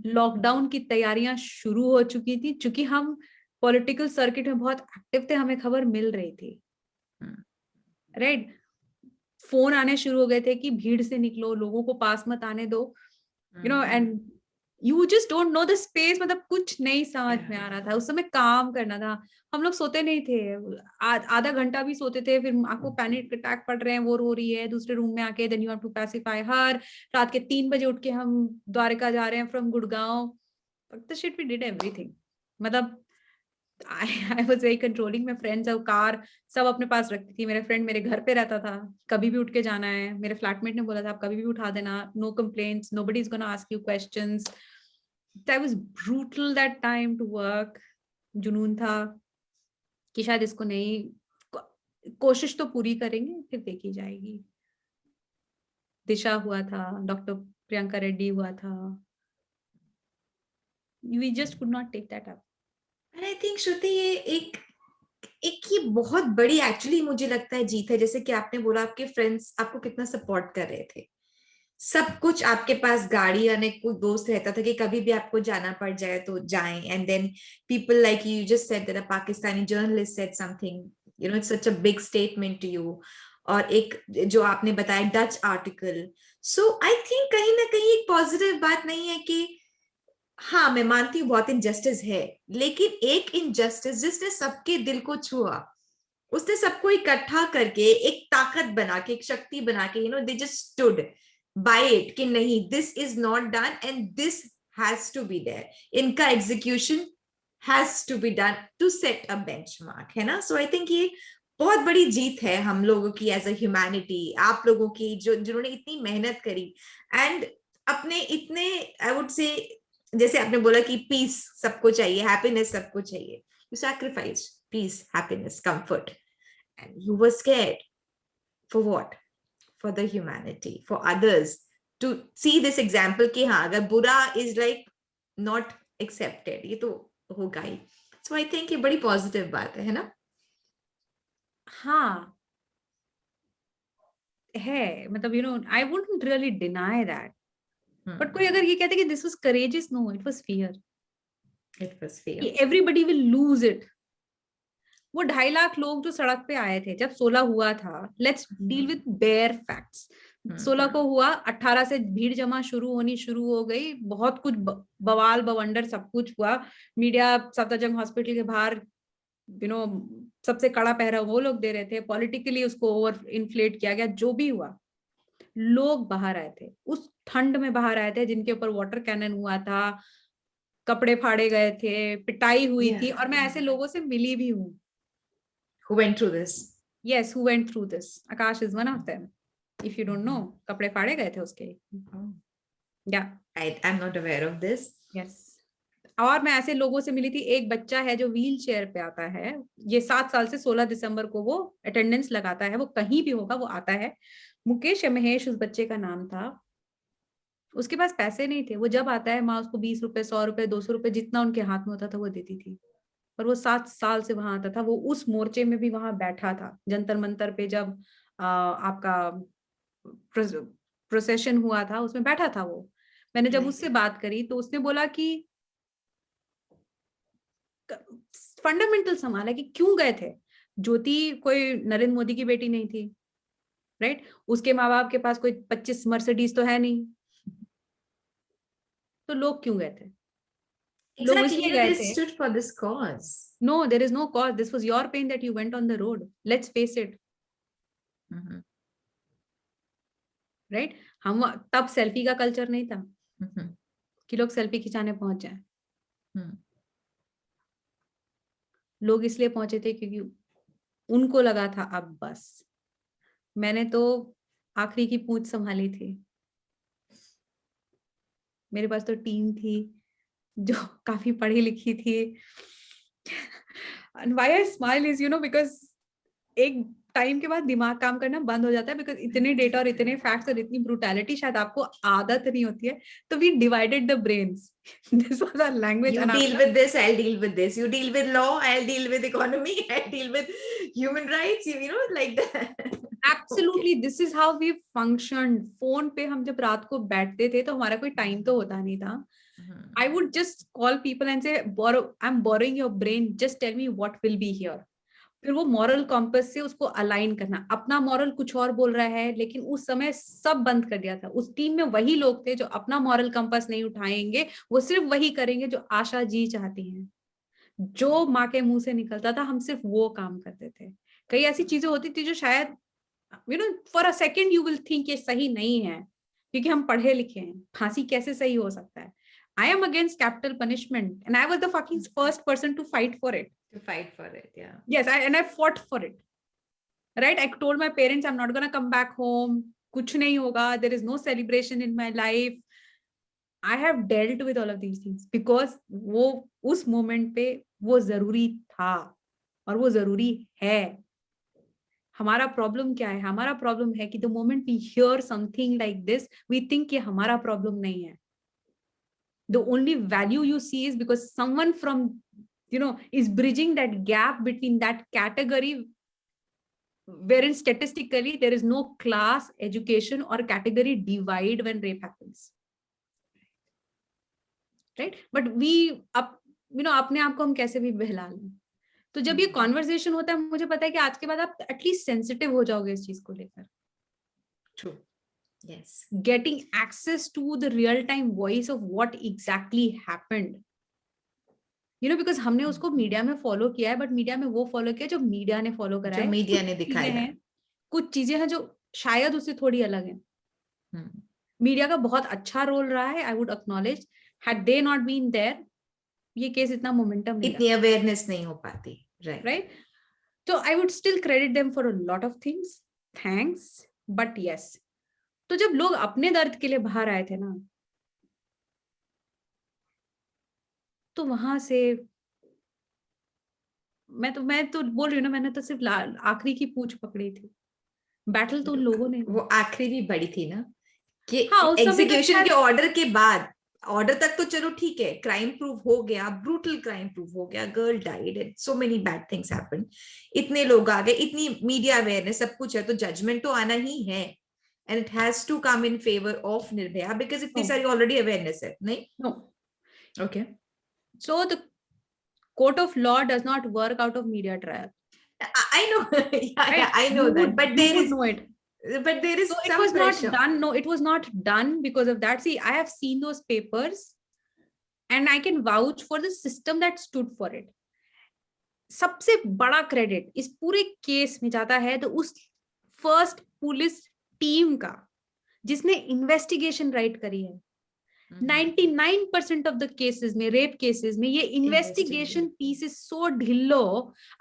लॉकडाउन की तैयारियां शुरू हो चुकी थी, चूंकि हम पॉलिटिकल सर्किट में बहुत एक्टिव थे, हमें खबर मिल रही थी, राइट? फोन आने शुरू हो गए थे कि भीड़ से निकलो, लोगों को पास मत आने दो, and you just don't know the space, मतलब कुछ नहीं समझ में आ रहा था। उस समय काम करना था, हम लोग सोते नहीं थे, आधा घंटा भी सोते थे, फिर आपको पैनिक अटैक पड़ रहे हैं, वो रो रही है दूसरे रूम में आके, then you have to pacify her. रात के 3 बजे उठ के हम द्वारका जा रहे हैं from Gurgaon, the shit we did everything. मतलब I was very controlling. मैं फ्रेंड्स और कार सब अपने पास रखती थी। मेरा फ्रेंड मेरे घर पे रहता था, कभी भी उठ के जाना है, मेरे फ्लैटमेट ने बोला था आप कभी भी उठा देना, no complaints, nobody is gonna ask you questions. That was brutal that time to work. जुनून था कि शायद इसको नहीं, कोशिश तो पूरी करेंगे, फिर देखी जाएगी। दिशा हुआ था, डॉक्टर प्रियंका रेड्डी हुआ था, we just could not take that up. And I think श्रुति ये एक ये बहुत बड़ी एक्चुअली मुझे लगता है जीत है। जैसे कि आपने बोला आपके फ्रेंड्स आपको कितना सपोर्ट कर रहे थे, सब कुछ आपके पास, गाड़ी, यानी कोई दोस्त रहता था कि कभी भी आपको जाना पड़ जाए तो जाएं, and then people like you just said that a Pakistani journalist said something, you know, it's such a big statement to you, और एक जो आपने बताया Dutch article, so I think कहीं ना कहीं एक पॉजिटिव बात नहीं है कि, हाँ मैं मानती हूँ बहुत इनजस्टिस है, लेकिन एक इनजस्टिस जिसने सबके दिल को छुआ, उसने सबको इकट्ठा करके एक ताकत बना के, एक शक्ति बना के, you know, they just stood by it कि नहीं, this is not done and this has to be there, इनका execution has to be done to set a benchmark, है ना। सो आई थिंक ये बहुत बड़ी जीत है हम लोगों की एज अ ह्यूमैनिटी, आप लोगों की जो जिन्होंने इतनी मेहनत करी, एंड अपने इतने, आई वुड से, जैसे आपने बोला कि पीस सबको चाहिए, हैप्पीनेस सबको चाहिए, you sacrifice peace, happiness, comfort, and you were scared for what? For the humanity, for others to see this example कि हाँ अगर बुरा is like not accepted, ये तो होगा ही। So I think ये बड़ी positive बात है ना। हाँ है, मतलब you know I wouldn't really deny that, but कोई अगर ये कहते कि this was courageous, no, it was fear, It was fear. कि एवरीबॉडी विल लूज इट। वो 2.5 लाख लोग जो सड़क पे आए थे जब 16 हुआ था, let's deal with bare facts. 16 को हुआ, 18 से भीड़ जमा शुरू हो गई, बहुत कुछ बवाल बवंडर सब कुछ हुआ, मीडिया सफदरजंग हॉस्पिटल के बाहर यू नो सबसे कड़ा पहरा वो लोग दे रहे थे, पॉलिटिकली उसको ओवर इन्फ्लेट किया गया, जो भी हुआ, लोग बाहर आए थे, उस ठंड में बाहर आए थे, जिनके ऊपर वाटर कैनन हुआ था, कपड़े फाड़े गए थे, पिटाई हुई थी, और मैं ऐसे लोगों से मिली भी हूँ। Who went through this? Yes, who went through this? Akash is one of them. If you don't know, कपड़े फाड़े गए थे उसके। Yeah. I'm not aware of this. Yes. और मैं ऐसे लोगों से मिली थी, एक बच्चा है जो व्हील चेयर पे आता है, ये 7 साल से 16 दिसंबर को वो अटेंडेंस लगाता है, वो कहीं भी होगा वो आता है, मुकेश या महेश उस बच्चे का नाम था, उसके पास पैसे नहीं थे, वो जब आता है माँ उसको 20 रुपए, 100 रुपए, 200 रुपए, जितना उनके हाथ में होता था वो देती थी, और वो 7 साल से वहां आता था, वो उस मोर्चे में भी वहां बैठा था, जंतर मंतर पे जब आपका प्रोसेशन हुआ था उसमें बैठा था वो। मैंने जब उससे बात करी तो उसने बोला कि फंडामेंटल सवाल है कि क्यों गए थे। ज्योति कोई नरेंद्र मोदी की बेटी नहीं थी, राइट, उसके माँ बाप के पास कोई 25 मर्सिडीज तो है नहीं, तो लोग क्यों गए थे? लोग Exactly, इसलिए you know, गए they थे, stood for this cause. No there is no cause, this was your pain that you went on the road, let's face it, right. हम तब सेल्फी का कल्चर नहीं था कि लोग सेल्फी खिंचाने पहुंच जाए, लोग इसलिए पहुंचे थे क्योंकि उनको लगा था अब बस। मैंने तो आखिरी की पूंछ संभाली थी, मेरे पास तो टीम थी जो काफी पढ़ी लिखी थी। And why I smile is, you know, because एक टाइम के बाद दिमाग काम करना बंद हो जाता है, बिकॉज इतने डेटा और इतने फैक्ट्स और इतनी ब्रूटैलिटी शायद आपको आदत नहीं होती है, तो we divided the brains, this was our language. You deal with this, I'll deal with this. You deal with law, I'll deal with economy, I'll deal with human rights, you know, like that. Absolutely, this is how we function. Phone पे हम जब रात को बैठते थे तो हमारा कोई टाइम तो होता नहीं था। I would just call people and say, I'm borrowing your brain, just tell me what will be here. फिर वो मॉरल कॉम्पस से उसको अलाइन करना, अपना मॉरल कुछ और बोल रहा है, लेकिन उस समय सब बंद कर दिया था। उस टीम में वही लोग थे जो अपना मॉरल कॉम्पस नहीं उठाएंगे, वो सिर्फ वही करेंगे जो आशा जी चाहती हैं, जो माँ के मुंह से निकलता था हम सिर्फ वो काम करते थे। कई ऐसी चीजें होती थी जो शायद you know for a second you will think ये सही नहीं है, क्योंकि हम पढ़े लिखे हैं, फांसी कैसे सही हो सकता है। I am against capital punishment, and I was the fucking first person to fight for it. To fight for it, yeah. Yes, and I fought for it. Right? I told my parents I'm not gonna come back home. कुछ नहीं होगा. There is no celebration in my life. I have dealt with all of these things because वो उस moment पे वो जरूरी था और वो जरूरी है। हमारा प्रॉब्लम क्या है? हमारा प्रॉब्लम है कि the moment we hear something like this we think कि हमारा प्रॉब्लम नहीं है। The only value you see is because someone from, you know, is bridging that gap between that category wherein statistically there is no class, education or category divide when rape happens, right? But we up अपने आप को हम कैसे भी बहला लें. तो जब ये कॉन्वर्सेशन होता है, मुझे पता है कि आज के बाद आप एटलीस्ट सेंसिटिव हो जाओगे इस चीज को लेकर. True. Yes. Getting access to the real time voice of what exactly happened, because हमने उसको मीडिया में फॉलो किया है, बट मीडिया में वो फॉलो किया जो मीडिया ने फॉलो करा है, मीडिया ने दिखाया है. कुछ चीजें हैं जो शायद उससे थोड़ी अलग है. मीडिया का बहुत अच्छा रोल रहा है, I would acknowledge. Had they not been there, ये केस इतना मोमेंटम नहीं, इतनी अवेयरनेस नहीं हो पाती. राइट. तो I would still credit them for a lot of things, thanks, but yes. तो जब लोग अपने दर्द के लिए बाहर आए थे ना, तो वहां से मैं तो बोल रही हूँ ना, मैंने तो सिर्फ आखिरी की पूंछ पकड़ी थी. बैटल तो उन लोगों ने, वो आखिरी भी बड़ी थी ना, कि हाँ, एग्जीक्यूशन के ऑर्डर के बाद, ऑर्डर तक तो चलो ठीक है, क्राइम प्रूव हो गया, ब्रूटल क्राइम प्रूव हो गया, girl died and so many bad things happened, इतने लोग आ गए, इतनी मीडिया अवेयरनेस, सब कुछ है, तो जजमेंट तो आना ही है. And it has to come in favour of Nirbhaya because इतनी सारी ऑलरेडी अवेयरनेस है. नहीं, no, okay. So the court of law does not work out of media trial. I know. Yeah, I know that, but there is so some it was pressure. not done. No, it was not done because of that. See, I have seen those papers and I can vouch for the system that stood for it. सबसे बड़ा credit इस पूरे case में जाता है तो उस first police team का जिसने इन्वेस्टिगेशन राइट करी है. 99% ऑफ द केसेस में, रेप केसेस में, ये इन्वेस्टिगेशन पीस इज सो ढिल्लो.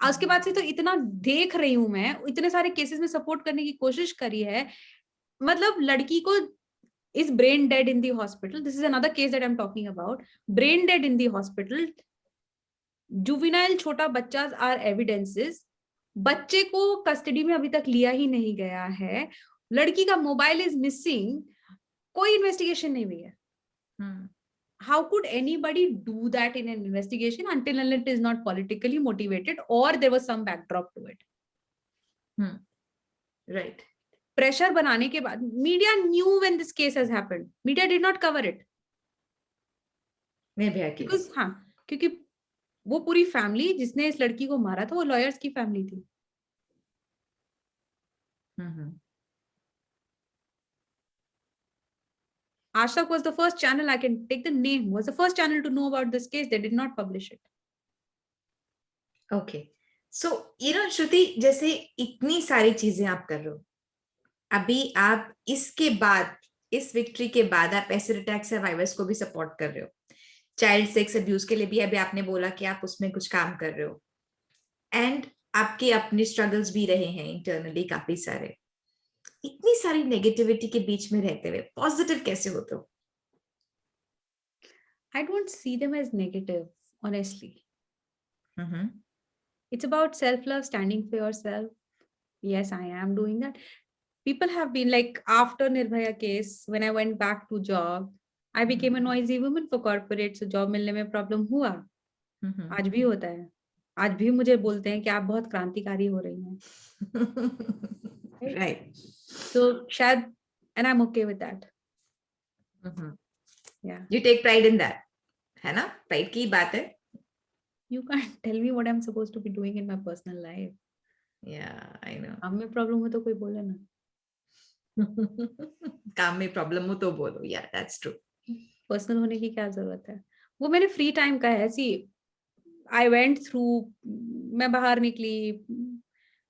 उसके बाद से तो इतना देख रही हूं मैं, इतने सारे केसेस में सपोर्ट करने की कोशिश करी है. मतलब लड़की को is brain dead in the hospital. This is another case that I'm talking about. Brain dead in the hospital. Juvenile छोटा बच्चा are evidences. बच्चे को कस्टडी में अभी तक लिया ही नहीं गया है. लड़की का मोबाइल इज मिसिंग. कोई इन्वेस्टिगेशन नहीं हुई है. How could anybody do that in an investigation until it is not politically motivated or there was some backdrop to it? Right. Pressure बनाने के बाद, media knew when this case has happened. Media did not cover it. Because हाँ, क्योंकि वो पूरी family जिसने इस लड़की को मारा था वो लॉयर्स की फैमिली थी. Aaj Tak was the first channel, I can take the name, was the first channel to know about this case. They did not publish it. Okay. So, Shruti, जैसे इतनी सारी चीजें आप कर रहे हो, अभी आप इसके बाद, इस विक्ट्री के बाद आप एसिड अटैक सर्वाइवर्स को भी सपोर्ट कर रहे हो, चाइल्ड सेक्स अब्यूज के लिए भी अभी आपने बोला कि आप उसमें कुछ काम कर रहे हो, एंड आपके अपने स्ट्रगल्स भी रहे हैं इंटरनली काफी सारे. इतनी सारी नेगेटिविटी के बीच में रहते हुए पॉजिटिव कैसे होते हो? I don't see them as negative, honestly. It's about self-love, standing for yourself. Yes, I am doing that. People have been like, after Nirbhaya case, when I went back to job, I became a noisy woman for corporate. So job मिलने में problem हुआ. आज भी होता है. आज भी मुझे बोलते हैं कि आप बहुत क्रांतिकारी हो रही हैं. Right. So शायद, and I'm okay with that. Yeah. You take pride in that, है ना? Pride की बात है. You can't tell me what I'm supposed to be doing in my personal life. Yeah, I know. काम में problem हो तो कोई बोले ना. काम में problem हो तो बोलो. Yeah, that's true. Personal होने की क्या जरूरत है? वो मेरे free time का है. See, I went through, मैं बाहर निकली,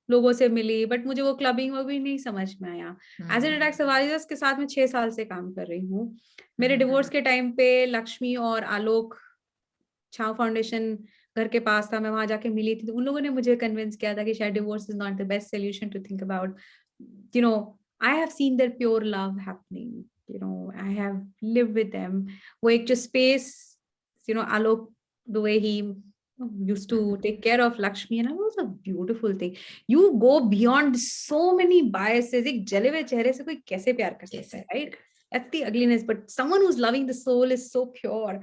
लोगों से मिली, बट मुझे वो क्लबिंग वो भी नहीं समझ में आया. एसिड अटैक सर्वाइवर्स के साथ मैं 6 साल से काम कर रही हूँ. मेरे डिवोर्स के टाइम पे लक्ष्मी और आलोक छाव फाउंडेशन घर के पास था, मैं वहां जाके मिली थी. तो उन लोगों ने मुझे कन्विंस किया था कि शायद divorce is not the best solution to think about. I have seen their pure love happening. I have lived with them. वो एक जो space, Alok, the way he used to take care of Lakshmi, and it was a beautiful thing. You go beyond so many biases. एक जले हुए चेहरे से कोई कैसे प्यार कर सकता है, right? That's the ugliness, but someone who's loving the soul is so pure.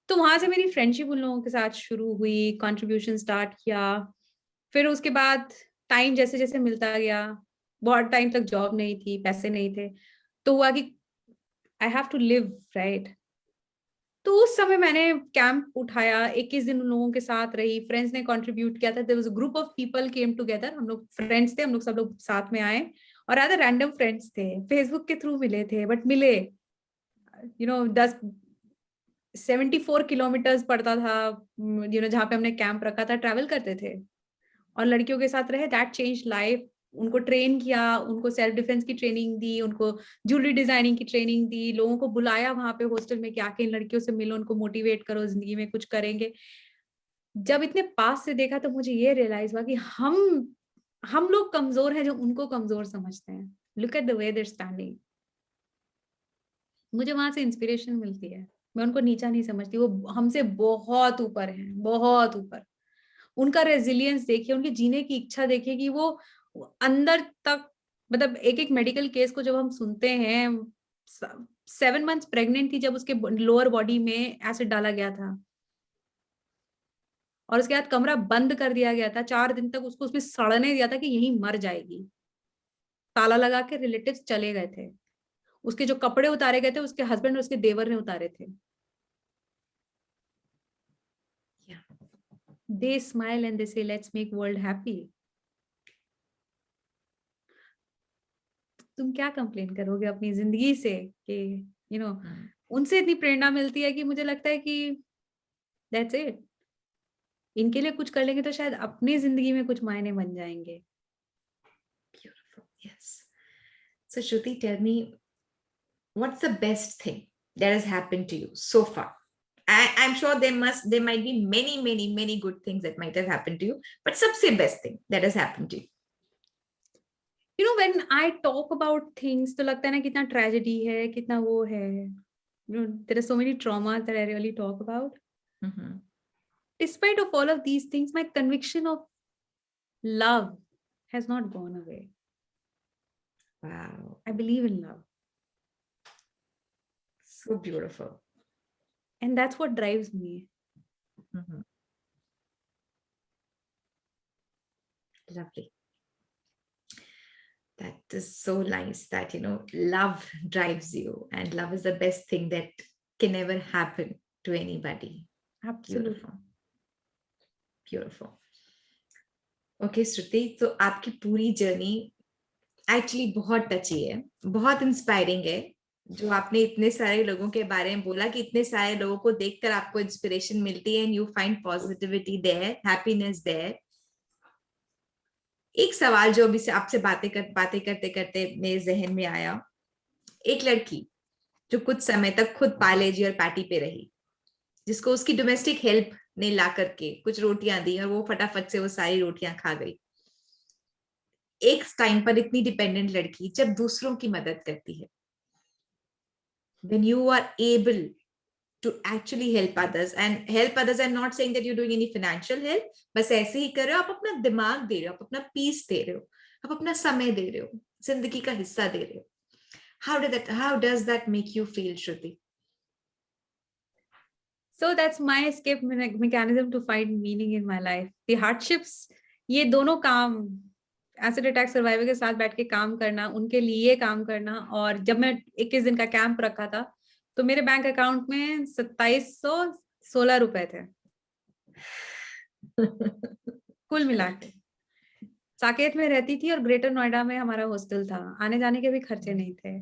तो वहां से मेरी फ्रेंडशिप उन लोगों के साथ शुरू हुई, कंट्रीब्यूशन स्टार्ट किया. फिर उसके बाद टाइम जैसे जैसे मिलता गया, बहुत टाइम तक जॉब नहीं थी, पैसे नहीं थे, तो हुआ कि I have to live, right. तो उस समय मैंने कैंप उठाया, 21 दिन उन लोगों के साथ रही, फ्रेंड्स ने कंट्रीब्यूट किया था, there was a group of people came together, हम लोग फ्रेंड्स थे, हम लोग सब लोग साथ में आए, और अदर रैंडम फ्रेंड्स थे, फेसबुक के थ्रू मिले थे, बट मिले, 10 74 किलोमीटर्स पड़ता था, जहाँ पे हमने कैंप रखा था, ट्रैवल करते थे और लड़कियों के साथ रहे। That change life. उनको ट्रेन किया, उनको सेल्फ डिफेंस की ट्रेनिंग दी, उनको ज्वेलरी डिजाइनिंग की ट्रेनिंग दी, लोगों को बुलाया वहां पे हॉस्टल में कि आके इन लड़कियों से मिलो, उनको मोटिवेट करो, जिंदगी में कुछ करेंगे। जब इतने पास से देखा तो मुझे ये रियलाइज हुआ कि हम लोग कमजोर हैं जो उनको कमजोर समझते हैं। Look at the way they're standing. मुझे वहां से इंस्पिरेशन मिलती है। मैं उनको नीचा नहीं समझती, वो हमसे बहुत ऊपर हैं, बहुत ऊपर। उनका रेजिलियंस देखिए, उनकी जीने की इच्छा देखिए कि वो अंदर तक, मतलब एक एक मेडिकल केस को जब हम सुनते हैं, 7 मंथ्स प्रेग्नेंट थी जब उसके लोअर बॉडी में एसिड डाला गया था, और उसके बाद कमरा बंद कर दिया गया था, 4 दिन तक उसको उसमें सड़ने दिया था कि यहीं मर जाएगी, ताला लगा के रिलेटिव्स चले गए थे, उसके जो कपड़े उतारे गए थे उसके हस्बैंड और उसके देवर ने उतारे थे। Yeah. They smile and they say let's make world happy. तुम क्या कंप्लेन करोगे अपनी जिंदगी से कि उनसे इतनी प्रेरणा मिलती है कि मुझे लगता है कि दैट्स इट। इनके लिए कुछ कर लेंगे तो शायद अपनी जिंदगी में कुछ मायने बन जाएंगे। Beautiful. Yes. So Shruti, tell me, what's the best thing that has happened to you so far? I'm sure there might be many good things that might have happened to you, but सबसे best thing that has happened to you. When I talk about things तो लगता है ना कितना tragedy है, कितना वो है, there are so many traumas that I really talk about. Mm-hmm. Despite of all of these things, my conviction of love has not gone away. Wow. I believe in love. So beautiful. And that's what drives me. Mm-hmm. Lovely. That is so nice that, love drives you, and love is the best thing that can ever happen to anybody. Absolutely. Beautiful. Beautiful. Okay, Shruti, तो आपकी पूरी journey actually बहुत टची है, बहुत inspiring है। जो आपने इतने सारे लोगों के बारे में बोला कि इतने सारे लोगों को देखकर आपको इंस्पिरेशन मिलती है, and you find positivity there, happiness there. एक सवाल जो अभी से आपसे बातें करते करते मेरे जहन में आया, एक लड़की जो कुछ समय तक खुद पार्ले-जी और पैटी पे रही, जिसको उसकी डोमेस्टिक हेल्प ने ला करके कुछ रोटियां दी और वो फटाफट से वो सारी रोटियां खा गई। एक टाइम पर इतनी डिपेंडेंट लड़की जब दूसरों की मदद करती है, when you are able to actually help others, and help others, I'm not saying that you're doing any financial help, बस ऐसे ही कर रहे हो, आप अपना दिमाग दे रहे हो, आप अपना पीस दे रहे हो, आप अपना समय दे रहे हो, जिंदगी का हिस्सा दे रहे हो। how does that make you feel, Shruti? So that's my escape mechanism to find meaning in my life. The hardships, ये दोनों काम, एसिड अटैक सर्वाइवर के साथ बैठ के काम करना, उनके लिए काम करना, और जब मैं 21 दिन का कैंप रखा था तो मेरे बैंक अकाउंट में 2716 रुपए थे कुल मिला के। साकेत में रहती थी और ग्रेटर नोएडा में हमारा हॉस्टल था, आने जाने के भी खर्चे नहीं थे,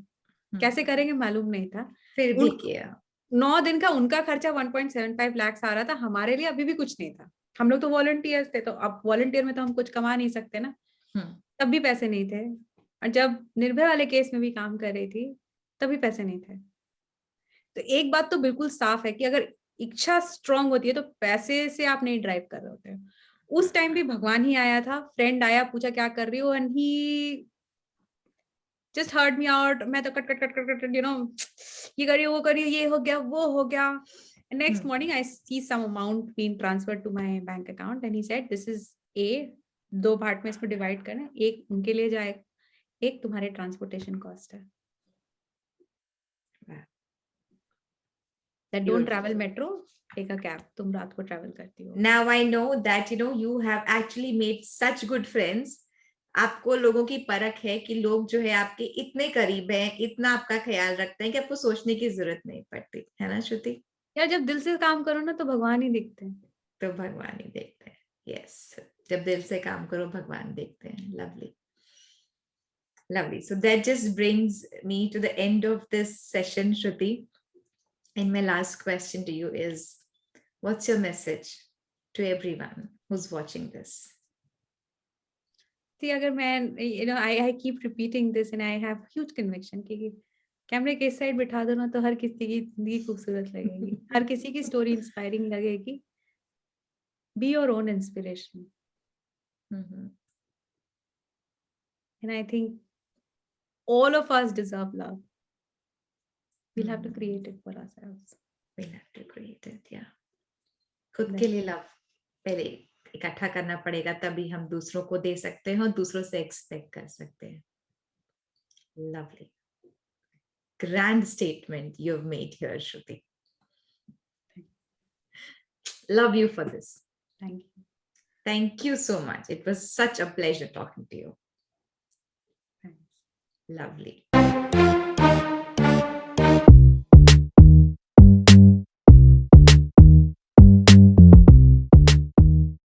कैसे करेंगे मालूम नहीं था, फिर भी किया। 9 दिन का उनका खर्चा 1.75 लाख आ रहा था, हमारे लिए अभी भी कुछ नहीं था। हम लोग तो वॉलंटियर्स थे, तो अब वॉलंटियर में तो हम कुछ कमा नहीं सकते ना, तब भी पैसे नहीं थे। और जब निर्भया वाले केस में भी काम कर रही थी तभी पैसे नहीं थे। तो एक बात तो बिल्कुल साफ है कि अगर इच्छा स्ट्रांग होती है तो पैसे से आप नहीं ड्राइव कर रहे होते। उस टाइम भी भगवान ही आया था, फ्रेंड आया, पूछा क्या कर रही हो, and he just heard me out. मैं तो cut cut cut cut cut ये करिए, वो करिए, ये हो गया, वो हो गया। Next morning I see some amount being transferred to my bank account and he said this is a, 2 part में इसको डिवाइड करना, एक उनके लिए जाए, एक तुम्हारे ट्रांसपोर्टेशन कॉस्ट है। That don't travel metro, take a cab, तुम रात को ट्रैवल करती हो। Now I know that you have actually made such good friends आपको लोगों की परख है कि लोग जो है आपके इतने करीब हैं, इतना आपका ख्याल रखते हैं कि आपको सोचने की जरूरत नहीं पड़ती है ना श्रुति? यार जब दिल से काम करो ना तो भगवान ही दिखते हैं। तो भगवान ही देखते हैं। यस, जब दिल से काम करो भगवान देखते हैं। Lovely, lovely. So that just brings me to the end of this session, Shruti. And my last question to you is, what's your message to everyone who's watching this? See, अगर मैं I keep repeating this and I have huge conviction कि कैमरे के इस side बिठा दो ना तो हर किसी की जिंदगी खूबसूरत लगेगी, हर किसी की स्टोरी इंस्पायरिंग लगेगी. Be your own inspiration. Mm-hmm. And I think all of us deserve love. We'll have to Mm-hmm. create it for ourselves. We'll have to create it, yeah. खुद के लिए लव पहले इकट्ठा करना पड़ेगा, तभी हम दूसरों को दे सकते हैं और दूसरों से एक्सपेक्ट कर सकते हैं. Lovely. Grand statement you've made here, Shruti. Love you for this. Thank you. Thank you so much. It was such a pleasure talking to you. Thanks. Lovely.